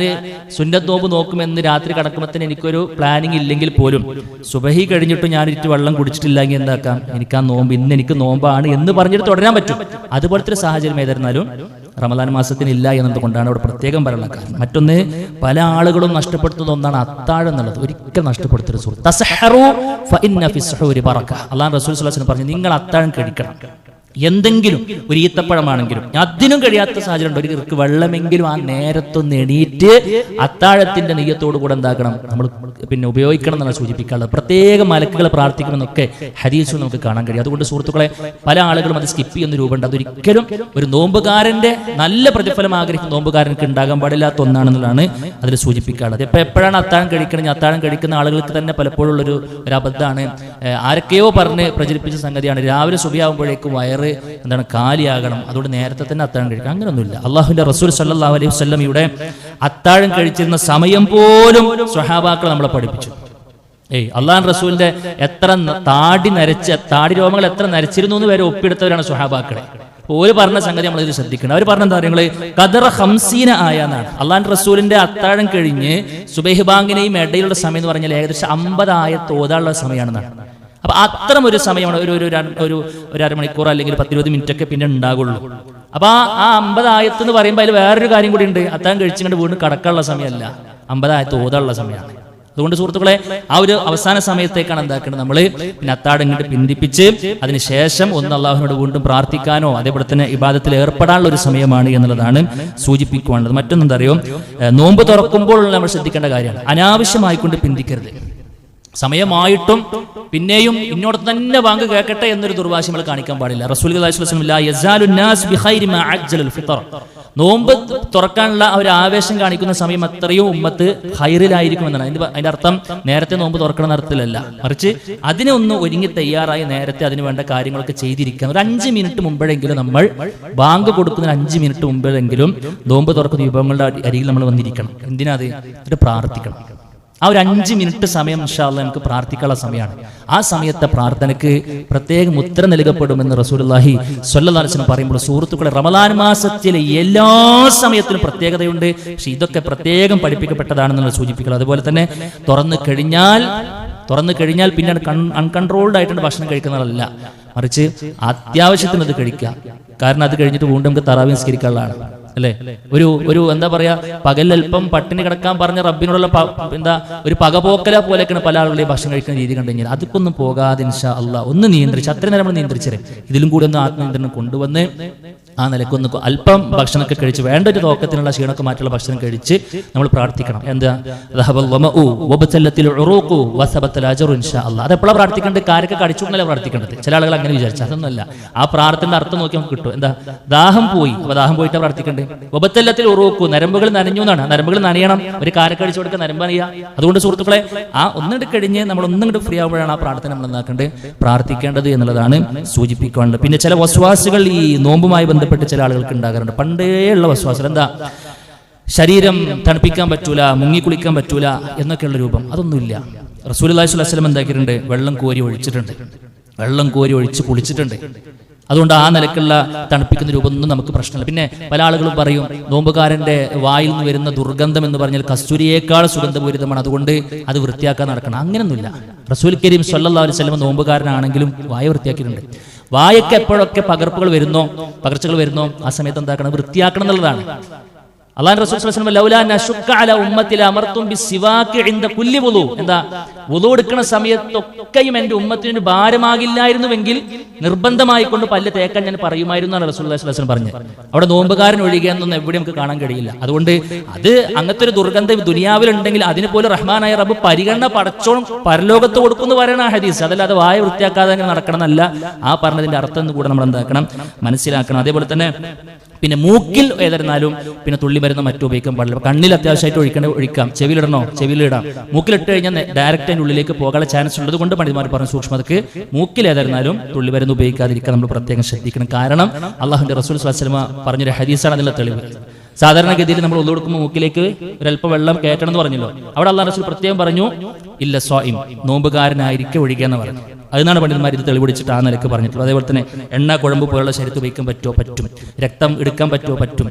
സുന്നത്ത് നോമ്പ് നോക്കുമെന്ന് രാത്രി കടക്കുമ്പോൾ എനിക്കൊരു പ്ലാനിങ് ഇല്ലെങ്കിൽ പോലും സുബഹി കഴിഞ്ഞിട്ട് ഞാൻ ഇറ്റ് വെള്ളം കുടിച്ചിട്ടില്ലെങ്കിൽ എന്താക്കാം, എനിക്ക് ആ നോമ്പ് ഇന്ന് എനിക്ക് നോമ്പാണ് എന്ന് പറഞ്ഞിട്ട് തുടരാൻ പറ്റും. അതുപോലത്തെ ഒരു സാഹചര്യം ഏതായിരുന്നാലും റമദാൻ മാസത്തിന് ഇല്ല എന്നതുകൊണ്ടാണ് അവിടെ പ്രത്യേകം പറയാനുള്ള കാരണം. മറ്റൊന്ന്, പല ആളുകളും നഷ്ടപ്പെടുത്തുന്ന ഒന്നാണ് അത്താഴം എന്നുള്ളത്. ഒരിക്കലും നഷ്ടപ്പെടുത്തരുത് സുഹൃത്ത്. തസ്ഹറു ഫഇന്ന ഫിസ്ഹൂരി ബറക. അല്ലാഹു റസൂൽ സ്വല്ലല്ലാഹു അലൈഹി വസല്ലം പറഞ്ഞു, നിങ്ങൾ അത്താഴം കഴിക്കണം. എന്തെങ്കിലും ഒരു ഈത്തപ്പഴമാണെങ്കിലും അതിനും കഴിയാത്ത സാഹചര്യം ഉണ്ട്, ഒരു വെള്ളമെങ്കിലും ആ നേരത്തൊന്ന് എണീറ്റ് അത്താഴത്തിന്റെ നെയ്യത്തോടു കൂടെ എന്താക്കണം, നമ്മൾ ഉപയോഗിക്കണം എന്നാണ് സൂചിപ്പിക്കാനുള്ളത്. പ്രത്യേക മലക്കുകൾ പ്രാർത്ഥിക്കണമെന്നൊക്കെ ഹദീസിൽ നമുക്ക് കാണാൻ കഴിയും. അതുകൊണ്ട് സുഹൃത്തുക്കളെ, പല ആളുകളും അത് സ്കിപ്പ് ചെയ്യുന്ന രൂപമുണ്ട്. അതൊരിക്കലും ഒരു നോമ്പുകാരന്റെ നല്ല പ്രതിഫലം ആഗ്രഹിക്കുന്ന നോമ്പുകാരനക്ക് ഉണ്ടാകാൻ പാടില്ലാത്ത ഒന്നാണെന്നുള്ളതാണ് അതിൽ സൂചിപ്പിക്കാനുള്ളത്. ഇപ്പൊ എപ്പോഴാണ് അത്താഴം കഴിക്കണമെങ്കിൽ അത്താഴം കഴിക്കുന്ന ആളുകൾക്ക് തന്നെ പലപ്പോഴും ഒരു അബദ്ധമാണ്. ആരൊക്കെയോ പറഞ്ഞ് പ്രചരിപ്പിച്ച സംഗതിയാണ്, രാവിലെ സുബഹിയാകുമ്പോഴേക്കും വയറ് കാലിയാകണം, അതുകൊണ്ട് നേരത്തെ തന്നെ അത്താഴം കഴിക്കണം. അങ്ങനെയൊന്നുമില്ല. അള്ളാഹുവിന്റെ റസൂൽ സല്ലല്ലാഹു അലൈഹി വസല്ലമയുടെ അത്താഴം കഴിച്ചിരുന്ന സമയം പോലും സ്വഹാബാക്കൾ നമ്മളെ പഠിപ്പിച്ചു. അള്ളാഹു റസൂലിന്റെ എത്ര താടി രോമങ്ങൾ എത്ര നരച്ചിരുന്നു എന്ന് വരെ ഒപ്പിയെടുത്തവരാണ് സ്വഹാബാക്കളെ. ഓര് പറഞ്ഞ സംഗതി നമ്മൾ ഇത് ശ്രദ്ധിക്കണം. അവർ പറഞ്ഞ എന്താ പറയുക, ഖദറ 50 ആയെന്നാണ്. അള്ളാഹു റസൂലിന്റെ അത്താഴം കഴിഞ്ഞ് സുബഹി ബാങ്കിനെയും ഇടയിലുള്ള സമയം എന്ന് പറഞ്ഞാൽ ഏകദേശം 50 ആയത്ത് ഓതാനുള്ള സമയമാണെന്നാണ്. അപ്പൊ അത്തരം ഒരു സമയമാണ് ഒരു അരമണിക്കൂർ അല്ലെങ്കിൽ 10-20 മിനിറ്റ് ഒക്കെ പിന്നെ ഉണ്ടാകുള്ളൂ. അപ്പൊ ആ 50 ആയത്ത് എന്ന് പറയുമ്പോൾ അതിൽ വേറൊരു കാര്യം കൂടി ഉണ്ട്. അത്താഴം കഴിച്ചുകൊണ്ട് വീണ്ടും കടക്കാനുള്ള സമയമല്ല, 50 ആയത്ത് ഓതാനുള്ള സമയമാണ്. അതുകൊണ്ട് സുഹൃത്തുക്കളെ, ആ ഒരു അവസാന സമയത്തേക്കാണ് എന്താക്കേണ്ടത്, നമ്മൾ പിന്നെ അത്താഴം ഇങ്ങോട്ട് പിന്തിപ്പിച്ച് അതിനുശേഷം ഒന്ന് അള്ളാഹുവിനോട് വീണ്ടും പ്രാർത്ഥിക്കാനോ അതേപോലെ തന്നെ ഇബാദത്തിൽ ഏർപ്പെടാനുള്ള ഒരു സമയമാണ് എന്നുള്ളതാണ് സൂചിപ്പിക്കുവാനുള്ളത്. മറ്റൊന്നെന്താ അറിയോ, നോമ്പ് തുറക്കുമ്പോൾ നമ്മൾ ശ്രദ്ധിക്കേണ്ട കാര്യമാണ്, അനാവശ്യമായിക്കൊണ്ട് പിന്തിക്കരുത്. സമയമായിട്ടും പിന്നെയും ഇന്നോട് തന്നെ ബാങ്ക് കേൾക്കട്ടെ എന്നൊരു ദുർവാശി നമ്മൾ കാണിക്കാൻ പാടില്ല. റസൂൽ നോമ്പ് തുറക്കാനുള്ള ഒരു ആവേശം കാണിക്കുന്ന സമയം അത്രയും ഉമ്മത്ത് ഖൈറിലായിരിക്കും എന്നാണ് അതിന്റെ അർത്ഥം. നേരത്തെ നോമ്പ് തുറക്കണം അർത്ഥത്തിലല്ല, മറിച്ച് അതിനെ ഒന്ന് ഒരുങ്ങി തയ്യാറായി നേരത്തെ അതിന് വേണ്ട കാര്യങ്ങളൊക്കെ ചെയ്തിരിക്കാം. ഒരു 5 മിനിറ്റ് മുമ്പെങ്കിലും നമ്മൾ ബാങ്ക് കൊടുക്കുന്ന 5 മിനിറ്റ് മുമ്പെങ്കിലും നോമ്പ് തുറക്കുന്ന വിഭവങ്ങളുടെ അരികിൽ നമ്മൾ വന്നിരിക്കണം. എന്തിനാ? അത് പ്രാർത്ഥിക്കണം. ആ ഒരു 5 മിനിറ്റ് സമയം ഇൻഷാ അല്ലാഹ് നമുക്ക് പ്രാർത്ഥിക്കാനുള്ള സമയമാണ്. ആ സമയത്തെ പ്രാർത്ഥനയ്ക്ക് പ്രത്യേകം ഉത്തരം നൽകപ്പെടുമെന്ന് റസൂലുള്ളാഹി സ്വല്ലല്ലാഹു അലൈഹി വസല്ലം പറയുമ്പോൾ സുഹൃത്തുക്കളെ, റമളാൻ മാസത്തിലെ എല്ലാ സമയത്തിനും പ്രത്യേകതയുണ്ട്. പക്ഷെ ഇതൊക്കെ പ്രത്യേകം പഠിപ്പിക്കപ്പെട്ടതാണെന്നുള്ള സൂചിപ്പിക്കുന്നത്. അതുപോലെ തന്നെ തുറന്നു കഴിഞ്ഞാൽ പിന്നെ അൺകൺട്രോൾഡ് ആയിട്ടുണ്ട് ഭക്ഷണം കഴിക്കുന്നതല്ല, മറിച്ച് അത്യാവശ്യത്തിന് അത് കഴിക്കുക. കാരണം അത് കഴിഞ്ഞിട്ട് വീണ്ടും നമുക്ക് തറാവീഹ് നിസ്കരിക്കാനുള്ളതാണ് അല്ലേ. ഒരു എന്താ പറയാ, പകലൽപ്പം പട്ടിണി കിടക്കാൻ പറഞ്ഞ റബ്ബിനോടുള്ള ഒരു പകപോക്കല പോലെയൊക്കെയാണ് പല ആളുകളെയും ഭക്ഷണം കഴിക്കുന്ന രീതി കണ്ടു കഴിഞ്ഞാൽ അതൊക്കെ പോകാതെ ഇൻഷാ അല്ലാഹ് ഒന്ന് നിയന്ത്രിച്ച്, അത്രയും നേരം നമ്മൾ നിയന്ത്രിച്ചേ ഇതിലും കൂടി ഒന്ന് ആത്മനിയന്ത്രണം കൊണ്ടുവന്ന് ആ നിലക്കൊന്ന് അല്പം ഭക്ഷണമൊക്കെ കഴിച്ച് വേണ്ട ഒരു തോക്കത്തിനുള്ള ക്ഷീണമൊക്കെ മാറ്റുള്ള ഭക്ഷണം കഴിച്ച് നമ്മൾ പ്രാർത്ഥിക്കണം. എന്താ അതെപ്പോഴാണ് പ്രാർത്ഥിക്കേണ്ടത്? കാരൊക്കെ കടിച്ചുകൊണ്ടല്ലേ പ്രാർത്ഥിക്കേണ്ടത്. ചില ആളുകൾ അങ്ങനെ വിചാരിച്ചു, അതൊന്നുമല്ല. ആ പ്രാർത്ഥനയുടെ അർത്ഥം നോക്കി നമുക്ക് കിട്ടും. എന്താ, ദാഹം പോയി, അപ്പൊ ദാഹം പോയിട്ടാ പ്രാർത്ഥിക്കേണ്ടത്. ഉപത്തല്ലത്തിൽ ഉറൂക്കു, നരമ്പുകൾ നനഞ്ഞു എന്നാണ്. നരമ്പുകൾ നനയണം, ഒരു കാരൊക്കെ അടിച്ചു കൊടുക്കുക, നരമ്പ് നനയുക. അതുകൊണ്ട് സുഹൃത്തുക്കളെ, ആ ഒന്നിട്ട് കഴിഞ്ഞ് നമ്മൾ ഒന്നും ഫ്രീ ആവുമ്പോഴാണ് ആ പ്രാർത്ഥന നമ്മൾ എന്താക്കേണ്ടത്, പ്രാർത്ഥിക്കേണ്ടത് എന്നുള്ളതാണ് സൂചിപ്പിക്കാനുള്ളത്. പിന്നെ ചില വസ്വാസുകൾ ഈ നോമ്പുമായി ബന്ധപ്പെട്ട് ചില ആളുകൾക്ക് ഉണ്ടാകാറുണ്ട്. പണ്ടേ ഉള്ള വസ്വാസം എന്താ, ശരീരം തണുപ്പിക്കാൻ പറ്റൂല, മുങ്ങി കുളിക്കാൻ പറ്റൂല എന്നൊക്കെയുള്ള രൂപം. അതൊന്നുമില്ല. റസൂലുള്ളാഹി സ്വല്ലല്ലാഹു അലൈഹി വസല്ലം എന്താക്കിയിട്ടുണ്ട്, വെള്ളം കോരി ഒഴിച്ച് കുളിച്ചിട്ടുണ്ട്. അതുകൊണ്ട് ആ നിലക്കുള്ള തണുപ്പിക്കുന്ന രൂപമൊന്നും നമുക്ക് പ്രശ്നമില്ല. പിന്നെ പല ആളുകളും പറയും നോമ്പുകാരന്റെ വായിൽ നിന്ന് വരുന്ന ദുർഗന്ധം എന്ന് പറഞ്ഞാൽ കസ്തൂരിയേക്കാൾ സുഗന്ധപൂരിതമാണ്, അതുകൊണ്ട് അത് വൃത്തിയാക്കാൻ നടക്കണം. അങ്ങനെയൊന്നുമില്ല. റസൂൽ കരീം സ്വല്ലല്ലാഹു അലൈഹി വസല്ലം നോമ്പുകാരനാണെങ്കിലും വായ വൃത്തിയാക്കിയിട്ടുണ്ട്. വായക്ക് എപ്പോഴൊക്കെ പകർച്ചകൾ വരുന്നോ ആ സമയത്ത് എന്താക്കണം, വൃത്തിയാക്കണം എന്നുള്ളതാണ്. അല്ലാഹു റസൂൽ സ്വല്ലല്ലാഹു അലൈഹി വസല്ലം ലൗലാ നശുക്ക അല ഉമ്മത്തി ലഅമർതും ബിസ്സിവാകി ഇൻദ കുല്ലി വുളു, എന്താ, വുളു എടുക്കുന്ന സമയത്തൊക്കെയും എൻ്റെ ഉമ്മത്തിന് ഭാരമാകില്ലായിരുന്നുവെങ്കിൽ നിർബന്ധമായി കൊണ്ട് പല്ല് തേക്കാൻ ഞാൻ പറയുമായിരുന്നു എന്നാണ് റസൂലുള്ളാഹി സ്വല്ലല്ലാഹു അലൈഹി വസല്ലം പറഞ്ഞത്. അവിടെ നോമ്പുകാരൻ ഒഴികെയെന്നൊന്നും എവിടെ നമുക്ക് കാണാൻ കഴിയില്ല. അതുകൊണ്ട് അത് അങ്ങനത്തെ ഒരു ദുർഗന്ധം ദുനിയാവിലുണ്ടെങ്കിൽ അതിന് പോലും റഹ്മാനായ റബ്ബ് പരിഗണന പടച്ചോളും പരലോകത്ത് കൊടുക്കുന്നു പറയുന്ന ഹദീസ്. അതല്ലാതെ വായ വൃത്തിയാക്കാതെ അങ്ങനെ നടക്കണം എന്നല്ല ആ പറഞ്ഞതിന്റെ അർത്ഥം എന്ന് കൂടെ നമ്മൾ എന്താക്കണം, മനസ്സിലാക്കണം. അതേപോലെ തന്നെ പിന്നെ മൂക്കിൽ ഏതായിരുന്നാലും പിന്നെ തുള്ളി മരുന്ന് മറ്റും ഉപയോഗിക്കാൻ പാടില്ല. കണ്ണിൽ അത്യാവശ്യമായിട്ട് ഒഴിക്കാം, ചെവിയിലിടാം. മൂക്കിലിട്ട് കഴിഞ്ഞാൽ ഡയറക്റ്റ് അതിൻ്റെ ഉള്ളിലേക്ക് പോകാനുള്ള ചാൻസ് ഉള്ളത് കൊണ്ട് പണ്ഡിതന്മാർ പറഞ്ഞ സൂക്ഷ്മതക്ക് മൂക്കിൽ ഏതായിരുന്നാലും തുള്ളി മരുന്ന് ഉപയോഗിക്കാതിരിക്കാൻ നമ്മൾ പ്രത്യേകം ശ്രദ്ധിക്കണം. കാരണം അള്ളാഹുവിന്റെ റസൂൽ സ്വല്ലല്ലാഹു അലൈഹി വസല്ലം പറഞ്ഞൊരു ഹദീസാണ് അതിനുള്ള തെളിവ്. സാധാരണഗതിയിൽ നമ്മൾ ഒന്നു കൊടുക്കുമ്പോൾ മൂക്കിലേക്ക് ഒരല്പം വെള്ളം കയറ്റണം എന്ന് പറഞ്ഞല്ലോ. അവിടെ അള്ളാഹു റസൂൽ പ്രത്യേകം പറഞ്ഞു, ഇല്ല സ്വായിം, നോമ്പുകാരനായിരിക്കെ ഒഴികെന്ന് പറഞ്ഞു. അതിനാണ് പണ്ഡിതന്മാർ ഇത് തെളിവിടിച്ചിട്ട് ആ നിലക്ക് പറഞ്ഞിട്ടുള്ളത്. അതേപോലെ തന്നെ എണ്ണ, കുഴമ്പ് പോലുള്ള ശരീരത്തിൽ ഉപയോഗിക്കാൻ പറ്റും. രക്തം എടുക്കാൻ പറ്റും.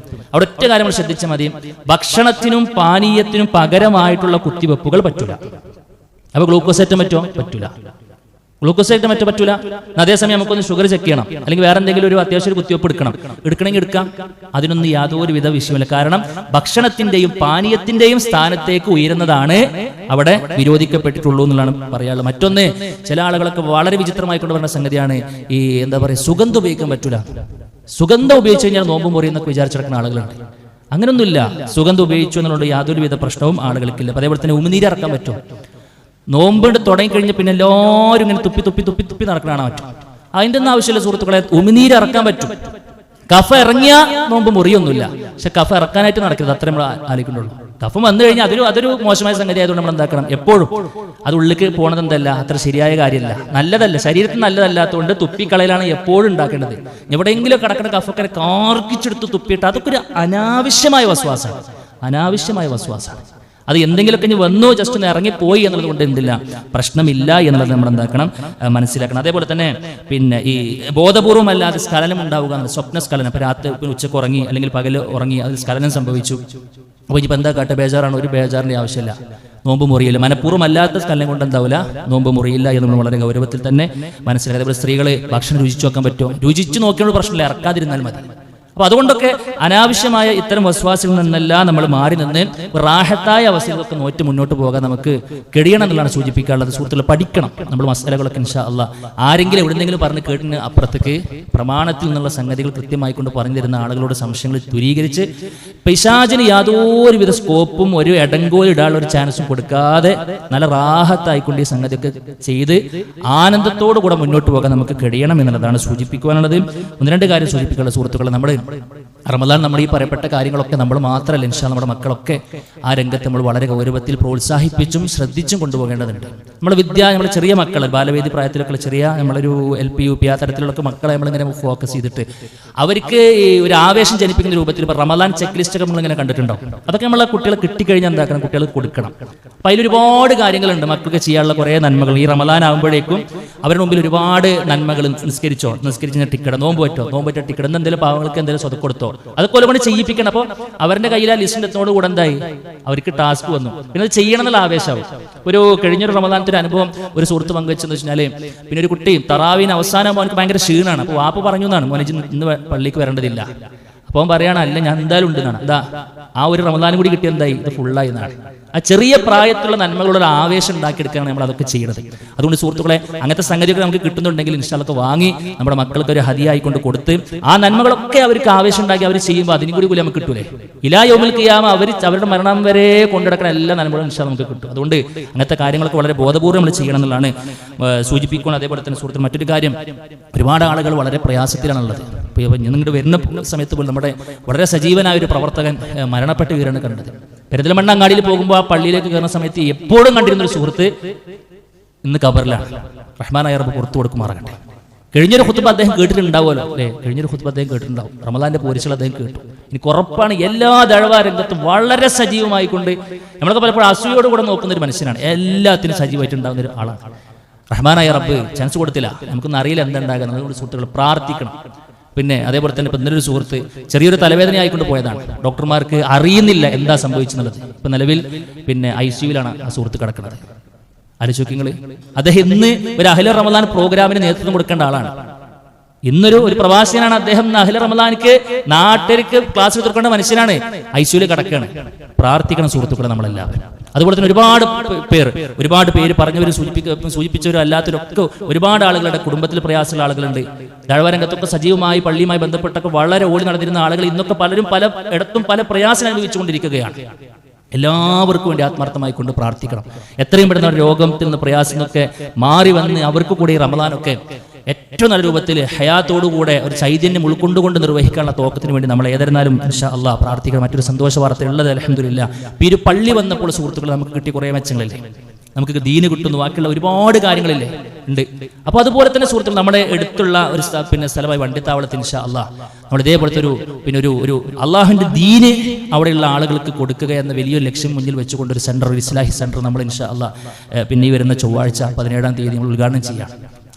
അവിടെ ഒറ്റ കാര്യം നമ്മൾ ശ്രദ്ധിച്ചാൽ മതി, ഭക്ഷണത്തിനും പാനീയത്തിനും പകരമായിട്ടുള്ള കുത്തിവെപ്പുകൾ പറ്റൂല. അപ്പൊ ഗ്ലൂക്കോസേറ്റം പറ്റൂല. അതേസമയം നമുക്കൊന്ന് ഷുഗർ ചെക്ക് ചെയ്യണം, അല്ലെങ്കിൽ വേറെ എന്തെങ്കിലും ഒരു അത്യാവശ്യം ഒരു കുത്തിവെപ്പ് എടുക്കണമെങ്കിൽ എടുക്കാം. അതിനൊന്നും യാതൊരു വിധ വിഷയമില്ല. കാരണം ഭക്ഷണത്തിന്റെയും പാനീയത്തിന്റെയും സ്ഥാനത്തേക്ക് ഉയരുന്നതാണ് അവിടെ വിരോധിക്കപ്പെട്ടിട്ടുള്ളൂ എന്നുള്ളതാണ് പറയാനുള്ളത്. മറ്റൊന്ന്, ചില ആളുകളൊക്കെ വളരെ വിചിത്രമായി കൊണ്ടുവരുന്ന സംഗതിയാണ് ഈ എന്താ പറയുക, സുഗന്ധം ഉപയോഗിക്കാൻ പറ്റൂല. സുഗന്ധം ഉപയോഗിച്ച് കഴിഞ്ഞാൽ നോമ്പ് മുറിയെന്നൊക്കെ വിചാരിച്ചെടുക്കുന്ന ആളുകളുണ്ട്. അങ്ങനൊന്നുമില്ല. സുഗന്ധം ഉപയോഗിച്ചു എന്നുള്ള യാതൊരു വിധ പ്രശ്നവും ആളുകൾക്കില്ല. അതേപോലെ തന്നെ ഉമിനീര് ഇറക്കാൻ പറ്റും. നോമ്പിട്ട് തുടങ്ങിക്കഴിഞ്ഞ് പിന്നെ എല്ലാവരും ഇങ്ങനെ തുപ്പി നടക്കണ പറ്റും. അതിൻ്റെ ഒന്നും ആവശ്യമില്ല സുഹൃത്തുക്കളെ. ഉമിനീര് ഇറക്കാൻ പറ്റും. കഫ ഇറങ്ങിയ നോമ്പ് മുറിയൊന്നുമില്ല. പക്ഷെ കഫ ഇറക്കാനായിട്ട് നടക്കരുത്, അത്രേ നമ്മൾ ആലോചിക്കുന്നുള്ളൂ. കഫം വന്നു കഴിഞ്ഞാൽ അതൊരു മോശമായ സംഗതി ആയതുകൊണ്ട് നമ്മൾ എന്താക്കണം, എപ്പോഴും അത് ഉള്ളിലേക്ക് പോണത് എന്തല്ല, അത്ര ശരിയായ കാര്യമല്ല, നല്ലതല്ല, ശരീരത്തിന് നല്ലതല്ലാത്തതുകൊണ്ട് തുപ്പിക്കളയിലാണ് എപ്പോഴും ഉണ്ടാക്കേണ്ടത്. എവിടെയെങ്കിലും കിടക്കുന്ന കഫക്കരെ കാർക്കിച്ചെടുത്ത് തുപ്പിയിട്ട് അതൊക്കെ ഒരു അനാവശ്യമായ വസ്വാസാണ്. അത് എന്തെങ്കിലുമൊക്കെ ഇനി വന്നു ജസ്റ്റ് ഒന്ന് ഇറങ്ങിപ്പോയി എന്നുള്ളത് കൊണ്ട് എന്തില്ല, പ്രശ്നമില്ല എന്നുള്ളത് നമ്മൾ എന്താക്കണം, മനസ്സിലാക്കണം. അതേപോലെ തന്നെ പിന്നെ ഈ ബോധപൂർവമല്ലാതെ സ്ഖലനം ഉണ്ടാവുക, സ്വപ്ന സ്ഖലനം. ഇപ്പം രാത്രി ഉച്ചക്ക് ഉറങ്ങി അല്ലെങ്കിൽ പകൽ ഉറങ്ങി അതിൽ സ്ഖലനം സംഭവിച്ചു. അപ്പോൾ ഇനിയിപ്പോൾ എന്താ കാട്ടെ, ബേജാറാണ്. ഒരു ബേജാറിൻ്റെ ആവശ്യമില്ല, നോമ്പ് മുറിയില്ല. മനഃപൂർവ്വമല്ലാത്ത സ്ഖലനം കൊണ്ട് എന്താവില്ല, നോമ്പ് മുറിയില്ല എന്ന് നമ്മൾ വളരെ ഗൗരവത്തിൽ തന്നെ മനസ്സിലാക്കുക. അതേപോലെ സ്ത്രീകൾ ഭക്ഷണം രുചിച്ചു നോക്കാൻ പറ്റുമോ, രുചിച്ചു നോക്കിയുള്ള പ്രശ്നമില്ല, ഇറക്കാതിരുന്നാൽ മതി. അപ്പൊ അതുകൊണ്ടൊക്കെ അനാവശ്യമായ ഇത്തരം വസ്വാസികളിൽ നിന്നെല്ലാം നമ്മൾ മാറി നിന്ന് റാഹത്തായ അവസ്ഥകളൊക്കെ നോറ്റ് മുന്നോട്ട് പോകാൻ നമുക്ക് കഴിയണം എന്നുള്ളതാണ് സൂചിപ്പിക്കാനുള്ളത്. സുഹൃത്തുക്കളെ, പഠിക്കണം നമ്മൾ മസാലകളൊക്കെ ഇൻഷാ അല്ലാഹ്. ആരെങ്കിലും എവിടെന്നെങ്കിലും പറഞ്ഞ് കേട്ടിന് അപ്പുറത്തേക്ക് പ്രമാണത്തിൽ നിന്നുള്ള സംഗതികൾ കൃത്യമായി കൊണ്ട് പറഞ്ഞു തരുന്ന ആളുകളോട് സംശയങ്ങൾ ദൂരീകരിച്ച് പിശാചിന് യാതൊരുവിധ സ്കോപ്പും ഒരു ഇടങ്കോൽ ഇടാനുള്ള ഒരു ചാൻസും കൊടുക്കാതെ നല്ല റാഹത്തായിക്കൊണ്ട് ഈ സംഗതിയൊക്കെ ചെയ്ത് ആനന്ദത്തോടു കൂടെ മുന്നോട്ട് പോകാൻ നമുക്ക് കഴിയണം എന്നുള്ളതാണ് സൂചിപ്പിക്കുവാനുള്ളത്. ഒന്ന് രണ്ട് കാര്യം സൂചിപ്പിക്കാനുള്ള സുഹൃത്തുക്കളെ, നമ്മൾ റമദാൻ നമ്മൾ ഈ പറയപ്പെട്ട കാര്യങ്ങളൊക്കെ നമ്മൾ മാത്രമല്ല ഇൻഷാ നമ്മുടെ മക്കളൊക്കെ ആ രംഗത്ത് നമ്മൾ വളരെ ഗൗരവത്തിൽ പ്രോത്സാഹിപ്പിച്ചും ശ്രദ്ധിച്ചും കൊണ്ടുപോകേണ്ടതുണ്ട്. നമ്മുടെ ചെറിയ മക്കൾ ബാലവേദി പ്രായത്തിലൊക്കെ ചെറിയ നമ്മളൊരു LP UP ആ തരത്തിലുള്ള മക്കളെ നമ്മളിങ്ങനെ ഫോക്കസ് ചെയ്തിട്ട് അവർക്ക് ഒരു ആവേശം ജനിപ്പിക്കുന്ന രൂപത്തിൽ ഇപ്പോൾ റമദാൻ ചെക്ക് ലിസ്റ്റ് ഒക്കെ നമ്മളിങ്ങനെ കണ്ടിട്ടുണ്ടാവും. അതൊക്കെ നമ്മളെ കുട്ടികളെ കിട്ടിക്കഴിഞ്ഞാൽ എന്താക്കണം, കുട്ടികൾക്ക് കൊടുക്കണം. അപ്പം അതിലൊരുപാട് കാര്യങ്ങളുണ്ട് മക്കൾക്ക് ചെയ്യാനുള്ള കുറേ നന്മകൾ. ഈ റമദാൻ ആകുമ്പോഴേക്കും അവരുടെ മുമ്പിൽ ഒരുപാട് നന്മകൾ. നിസ്കരിച്ച് ടിക്കറ്റ്, നോമ്പ് പറ്റോ ടിക്കറ്റ്, എന്തെങ്കിലും പാവങ്ങൾക്ക് എന്തെങ്കിലും സ്വതം കൊടുത്തോ, അതൊക്കെ കൊണ്ട് ചെയ്യിപ്പിക്കണം. അപ്പോൾ അവരുടെ കയ്യിൽ ആ ലിസ്റ്റിനോട് കൂടെ എന്തായി അവർക്ക് ടാസ്ക് വന്നു. പിന്നെ അത് ചെയ്യണം എന്നുള്ള ആവേശമാവും. ഒരു കഴിഞ്ഞൊരു റമദാനത്തെ ഒരു അനുഭവം ഒരു സുഹൃത്ത് പങ്കുവെച്ചെന്ന് വെച്ചാൽ, പിന്നെ ഒരു കുട്ടി തറാവീന് അവസാനം അവനക്ക് ഭയങ്കര ക്ഷീണമാണ്. അപ്പോൾ വാപ്പ പറഞ്ഞു എന്നാണ്, മോനെ ഇന്ന് പള്ളിക്ക് വരേണ്ടതില്ല. അപ്പോൾ അവൻ പറയാണ്, അല്ല ഞാൻ എന്തായാലും ഉണ്ട് എന്നാണ്. എന്താ ആ ഒരു റമദാനും കൂടി കിട്ടിയ എന്തായി, ഇത് ഫുള്ളായി എന്നാണ്. ആ ചെറിയ പ്രായത്തിലുള്ള നന്മകളുടെ ഒരു ആവേശം ഉണ്ടാക്കിയെടുക്കുകയാണ് നമ്മൾ അതൊക്കെ ചെയ്യുന്നത്. അതുകൊണ്ട് സുഹൃത്തുക്കളെ, അങ്ങനത്തെ സംഗതികൾ നമുക്ക് കിട്ടുന്നുണ്ടെങ്കിൽ ഇൻഷാല്ലൊക്കെ വാങ്ങി നമ്മുടെ മക്കൾക്ക് ഒരു ഹദിയായിക്കൊണ്ട് കൊടുത്ത് ആ നന്മകളൊക്കെ അവർക്ക് ആവേശം ഉണ്ടാക്കി അവർ ചെയ്യുമ്പോൾ അതിനും കൂടി നമുക്ക് കിട്ടൂലേ. ഇലാ യൗമിൽ ഖിയാമ അവരുടെ മരണം വരെ കൊണ്ടുനടക്കുന്ന എല്ലാ നന്മകളും ഇൻഷാ നമുക്ക് കിട്ടും. അതുകൊണ്ട് അങ്ങനത്തെ കാര്യങ്ങളൊക്കെ വളരെ ബോധപൂർവ്വം നമ്മൾ ചെയ്യണം എന്നുള്ളതാണ് സൂചിപ്പിക്കുന്നത്. അതേപോലെ തന്നെ സുഹൃത്തുക്കൾ, മറ്റൊരു കാര്യം, ഒരുപാട് ആളുകൾ വളരെ പ്രയാസത്തിലാണുള്ളത്. ഇപ്പോൾ നിങ്ങളുടെ വരുന്ന സമയത്ത് പോലും നമ്മുടെ വളരെ സജീവനായ ഒരു പ്രവർത്തകൻ മരണപ്പെട്ട് വീരാണ് കണ്ടത്. പെരിന്തൽമണ്ണ അങ്ങാടിയിൽ പോകുമ്പോൾ ആ പള്ളിയിലേക്ക് കയറുന്ന സമയത്ത് എപ്പോഴും കണ്ടിരുന്നൊരു സുഹൃത്ത് ഇന്ന് ഖബറിലാണ്. റഹ്മാനായ റബ്ബ് പുറത്തു കൊടുക്കുമാറാകട്ടെ. കഴിഞ്ഞൊരു ഖുത്ബ അദ്ദേഹം കേട്ടിട്ടുണ്ടാവുമല്ലോ അല്ലേ? കഴിഞ്ഞൊരു ഖുത്ബ അദ്ദേഹം കേട്ടിട്ടുണ്ടാവും. റമദാന്റെ പോരിശകൾ അദ്ദേഹം കേട്ടു. എനിക്ക് ഉറപ്പാണ് എല്ലാ ദഅ്വാ രംഗത്തും വളരെ സജീവമായിക്കൊണ്ട് നമ്മളൊക്കെ പലപ്പോഴും അസൂയോട് കൂടെ നോക്കുന്ന ഒരു മനുഷ്യനാണ്. എല്ലാത്തിനും സജീവമായിട്ടുണ്ടാകുന്ന ഒരു ആളാണ്. റഹ്മാനായ റബ്ബ് ചാൻസ് കൊടുത്തില്ല, നമുക്കൊന്നും അറിയില്ല എന്തുണ്ടാകുക. നമ്മുടെ സുഹൃത്തുക്കൾ പ്രാർത്ഥിക്കണം. പിന്നെ അതേപോലെ തന്നെ ഇപ്പം ഇന്നൊരു സുഹൃത്ത് ചെറിയൊരു തലവേദന ആയിക്കൊണ്ട് പോയതാണ്. ഡോക്ടർമാർക്ക് അറിയുന്നില്ല എന്താ സംഭവിച്ചെന്നുള്ളത്. ഇപ്പം നിലവിൽ പിന്നെ ICUവിലാണ് ആ സുഹൃത്ത് കിടക്കുന്നത്. ആലോചിക്കുക, അദ്ദേഹം ഇന്ന് ഒരു അഹ്ല റമദാൻ പ്രോഗ്രാമിന് നേതൃത്വം കൊടുക്കേണ്ട ആളാണ്. ഇന്നൊരു പ്രവാസിയാണ് അദ്ദേഹം. അഹ്ല റമദാനിക്ക് നാട്ടിലേക്ക് ക്ലാസ് കൊടുക്കേണ്ട മനുഷ്യനാണ്. ICUവിൽ കിടക്കുകയാണ്. പ്രാർത്ഥിക്കണം സുഹൃത്തുക്കളെ നമ്മളെല്ലാവരും. അതുപോലെ തന്നെ ഒരുപാട് പേര് പറഞ്ഞവരും സൂചിപ്പിച്ചവരും അല്ലാത്തവരൊക്കെ ഒരുപാട് ആളുകളുടെ കുടുംബത്തിൽ പ്രയാസമുള്ള ആളുകളുണ്ട്. ദഅ്വാ രംഗത്തൊക്കെ സജീവമായി പള്ളിയുമായി ബന്ധപ്പെട്ടൊക്കെ വളരെ ഓടി നടന്നിരുന്ന ആളുകൾ ഇന്നൊക്കെ പലരും പല ഇടത്തും പല പ്രയാസം അനുഭവിച്ചുകൊണ്ടിരിക്കുകയാണ്. എല്ലാവർക്കും വേണ്ടി ആത്മാർത്ഥമായി കൊണ്ട് പ്രാർത്ഥിക്കണം. എത്രയും പെട്ടെന്ന് രോഗത്തിൽ നിന്ന് പ്രയാസങ്ങളൊക്കെ മാറി വന്ന് അവർക്ക് കൂടി റമദാനൊക്കെ ഏറ്റവും നല്ല രൂപത്തിൽ ഹയാത്തോടുകൂടെ ഒരു ചൈതന്യം ഉൾക്കൊണ്ടുകൊണ്ട് നിർവഹിക്കാനുള്ള തോക്കത്തിന് വേണ്ടി നമ്മൾ ഏതായിരുന്നാലും ഇൻഷാ അല്ലാഹ് പ്രാർത്ഥിക്കണം. മറ്റൊരു സന്തോഷ വാർത്ത ഉള്ളത് അൽഹംദുലില്ലാ, ഈ ഒരു പള്ളി വന്നപ്പോൾ സുഹൃത്തുക്കൾ നമുക്ക് കിട്ടിയ കുറേ മെച്ചങ്ങളില്ലേ, നമുക്ക് ദീന് കിട്ടുന്നു, ബാക്കിയുള്ള ഒരുപാട് കാര്യങ്ങളില്ലേ ഉണ്ട്. അപ്പോൾ അതുപോലെ തന്നെ സുഹൃത്തുക്കൾ, നമ്മുടെ അടുത്തുള്ള ഒരു സ്ഥലമായി വണ്ടിത്താവളത്തിൽ ഇൻഷാ അല്ലാഹ് നമ്മൾ ഇതേപോലത്തെ ഒരു അള്ളാഹുവിൻ്റെ ദീന് അവിടെയുള്ള ആളുകൾക്ക് കൊടുക്കുക എന്ന വലിയൊരു ലക്ഷ്യം മുന്നിൽ വെച്ചുകൊണ്ട് ഒരു സെന്റർ, ഒരു ഇസ്ലാഹി സെന്റർ നമ്മൾ ഇൻഷാ അല്ലാഹ് പിന്നെ ഈ വരുന്ന ചൊവ്വാഴ്ച 17-ാം തീയതി നമ്മൾ ഉദ്ഘാടനം ചെയ്യാം.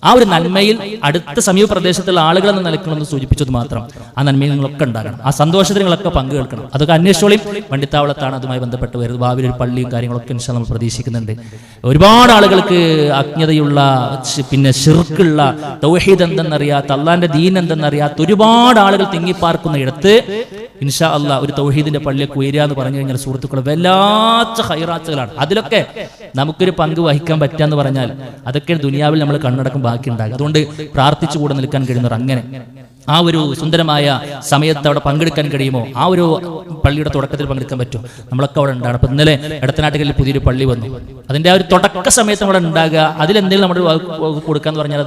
ആ ഒരു നന്മയിൽ അടുത്ത സമീപ പ്രദേശത്തുള്ള ആളുകളെന്ന് നിലക്കണമെന്ന് സൂചിപ്പിച്ചത് മാത്രം. ആ നന്മയിൽ നിങ്ങളൊക്കെ ഉണ്ടാകണം, ആ സന്തോഷത്തിൽ നിങ്ങളൊക്കെ പങ്കുകേൾക്കണം. അതൊക്കെ അന്വേഷിച്ചോളിയും. വണ്ടിത്താവളത്താണ് അതുമായി ബന്ധപ്പെട്ട് വരുന്നത്. ഭാവിയിൽ ഒരു പള്ളിയും കാര്യങ്ങളൊക്കെ ഇൻഷാ നമ്മൾ പ്രതീക്ഷിക്കുന്നുണ്ട്. ഒരുപാട് ആളുകൾക്ക് അജ്ഞതയുള്ള, പിന്നെ ശിർക്കുള്ള, തൗഹീദ് എന്തെന്നറിയാത്ത, അള്ളാന്റെ ദീൻ എന്തെന്നറിയാത്ത ഒരുപാട് ആളുകൾ തിങ്ങിപ്പാർക്കുന്ന ഇടത്ത് ഇൻഷാ അല്ലാഹ് ഒരു തൗഹീദിന്റെ പള്ളിയൊക്കെ ഉയരുക എന്ന് പറഞ്ഞു കഴിഞ്ഞാൽ സുഹൃത്തുക്കളെ വല്ലാത്ത ഖൈറാത്തുകളാണ്. അതിലൊക്കെ നമുക്കൊരു പങ്ക് വഹിക്കാൻ പറ്റാന്ന് പറഞ്ഞാൽ അതൊക്കെ ദുനിയാവിൽ നമ്മൾ കണ്ണടക്കം ബാക്കി ഉണ്ടാകും. അതുകൊണ്ട് പ്രാർത്ഥിച്ചു കൂടെ നിൽക്കാൻ കഴിയുന്നവർ അങ്ങനെ ആ ഒരു സുന്ദരമായ സമയത്ത് അവിടെ പങ്കെടുക്കാൻ കഴിയുമോ? ആ ഒരു പള്ളിയുടെ തുടക്കത്തിൽ പങ്കെടുക്കാൻ പറ്റും. നമ്മളൊക്കെ അവിടെ ഉണ്ടാകണം. അപ്പം ഇന്നലെ എടത്തനാട്ടുകളിൽ പുതിയൊരു പള്ളി വന്നു. അതിൻ്റെ ആ ഒരു തുടക്ക സമയത്ത് അവിടെ ഉണ്ടാകുക, അതിലെന്തെങ്കിലും നമ്മുടെ കൊടുക്കാന്ന് പറഞ്ഞാൽ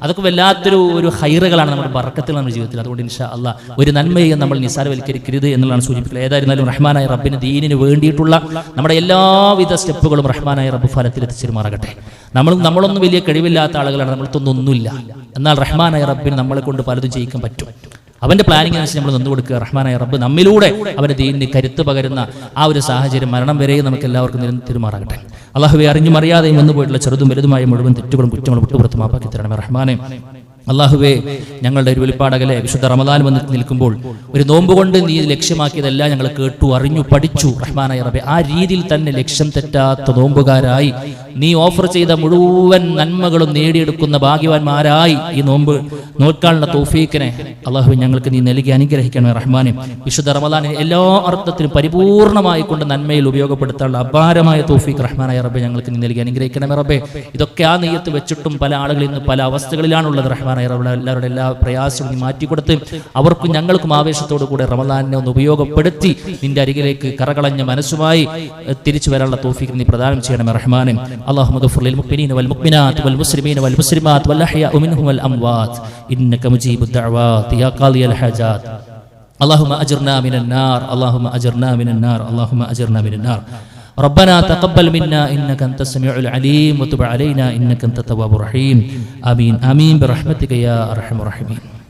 അതൊക്കെ വല്ലാത്തൊരു ഹൈറുകളാണ്, നമ്മുടെ ബർക്കത്തുകൾ നമ്മുടെ ജീവിതത്തിൽ. അതുകൊണ്ട് ഇൻഷാ അല്ലാഹ് ഒരു നന്മയെ നമ്മൾ നിസ്സാരവൽക്കരിക്കരുത് എന്നുള്ളതാണ് സൂചിപ്പിക്കുന്നത്. ഏതായിരുന്നാലും റഹ്മാനായ റബ്ബിന് ദീനിന് വേണ്ടിയിട്ടുള്ള നമ്മുടെ എല്ലാവിധ സ്റ്റെപ്പുകളും റഹ്മാനായ റബ്ബ് ഫലത്തിൽ എത്തിച്ചിരുമാറാകട്ടെ. നമ്മളൊന്നും വലിയ കഴിവില്ലാത്ത ആളുകളാണ്, നമ്മൾക്കൊന്നൊന്നുമില്ല. എന്നാൽ റഹ്മാനായ റബ്ബിന് നമ്മളെ കൊണ്ട് പലതും ചെയ്യിക്കാൻ പറ്റും. അവന്റെ പ്ലാനിംഗ് അനുസരിച്ച് നമ്മൾ നിന്നു കൊടുക്കുക. റഹ്മാനായ റബ്ബ് നമ്മിലൂടെ അവന്റെ ദീനിന് കരുത്ത് പകരുന്ന ആ ഒരു സാഹചര്യം മരണം വരെയും നമുക്ക് എല്ലാവർക്കും നിരന്തരമാറാകട്ടെ. അള്ളാഹുവെ, അറിഞ്ഞും അറിയാതെയും വന്നു പോയിട്ടുള്ള ചെറുതും വലുതുമായ മുഴുവൻ തെറ്റുകളും കുറ്റങ്ങളും വിട്ടുപുറത്ത് മാപ്പാക്കി തരണമേ റഹ്മാനെ. അള്ളാഹുവേ, ഞങ്ങളുടെ ഒരു വെളിപ്പാടകലെ വിശുദ്ധ റമദാൻ വന്ന് നിൽക്കുമ്പോൾ ഒരു നോമ്പ് കൊണ്ട് നീ ലക്ഷ്യമാക്കിയതെല്ലാം ഞങ്ങൾ കേട്ടു, അറിഞ്ഞു, പഠിച്ചു. റഹ്മാനായ റബ്ബേ, ആ രീതിയിൽ തന്നെ ലക്ഷ്യം തെറ്റാത്ത നോമ്പുകാരായി നീ ഓഫർ ചെയ്ത മുഴുവൻ നന്മകളും നേടിയെടുക്കുന്ന ഭാഗ്യവാന്മാരായി ഈ നോമ്പ് നോക്കാനുള്ള തൗഫീഖിനെ അള്ളാഹു ഞങ്ങൾക്ക് നീ നൽകി അനുഗ്രഹിക്കണമേ റഹ്മാനെ. വിശുദ്ധ റമദാനിനെ എല്ലാ അർത്ഥത്തിലും പരിപൂർണമായി കൊണ്ട് നന്മയിൽ ഉപയോഗപ്പെടുത്താനുള്ള അപാരമായ തൗഫീഖ് റഹ്മാനായ റബ്ബേ ഞങ്ങൾക്ക് നീ നൽകി അനുഗ്രഹിക്കണമേ റബ്ബേ. ഇതൊക്കെ ആ നെയ്യത്ത് വെച്ചിട്ടും പല ആളുകളിൽ നിന്ന് പല അവസ്ഥകളിലാണുള്ളത്. റഹ്മാനായ എല്ലാവരുടെ എല്ലാ പ്രയാസങ്ങളും മാറ്റിക്കൊടുത്ത് അവർക്കും ഞങ്ങൾക്കും ആവേശത്തോടു കൂടെ റമദാനിനെ ഒന്ന് ഉപയോഗപ്പെടുത്തി നിന്റെ അരികിലേക്ക് കറകളഞ്ഞ മനസ്സുമായി തിരിച്ചു വരാനുള്ള തൗഫീഖ് നീ പ്രദാനം ചെയ്യണമേ റഹ്മാനെ. اللهم اغفر للمؤمنين والمؤمنات والمسلمين والمسلمات والأحياء منهم والأموات إنك مجيب الدعوات يا قاضي الحاجات اللهم أجرنا من النار اللهم أجرنا من النار اللهم أجرنا من النار ربنا تقبل منا إنك أنت السميع العليم وتب علينا إنك أنت التواب الرحيم آمين آمين برحمتك يا أرحم الراحمين.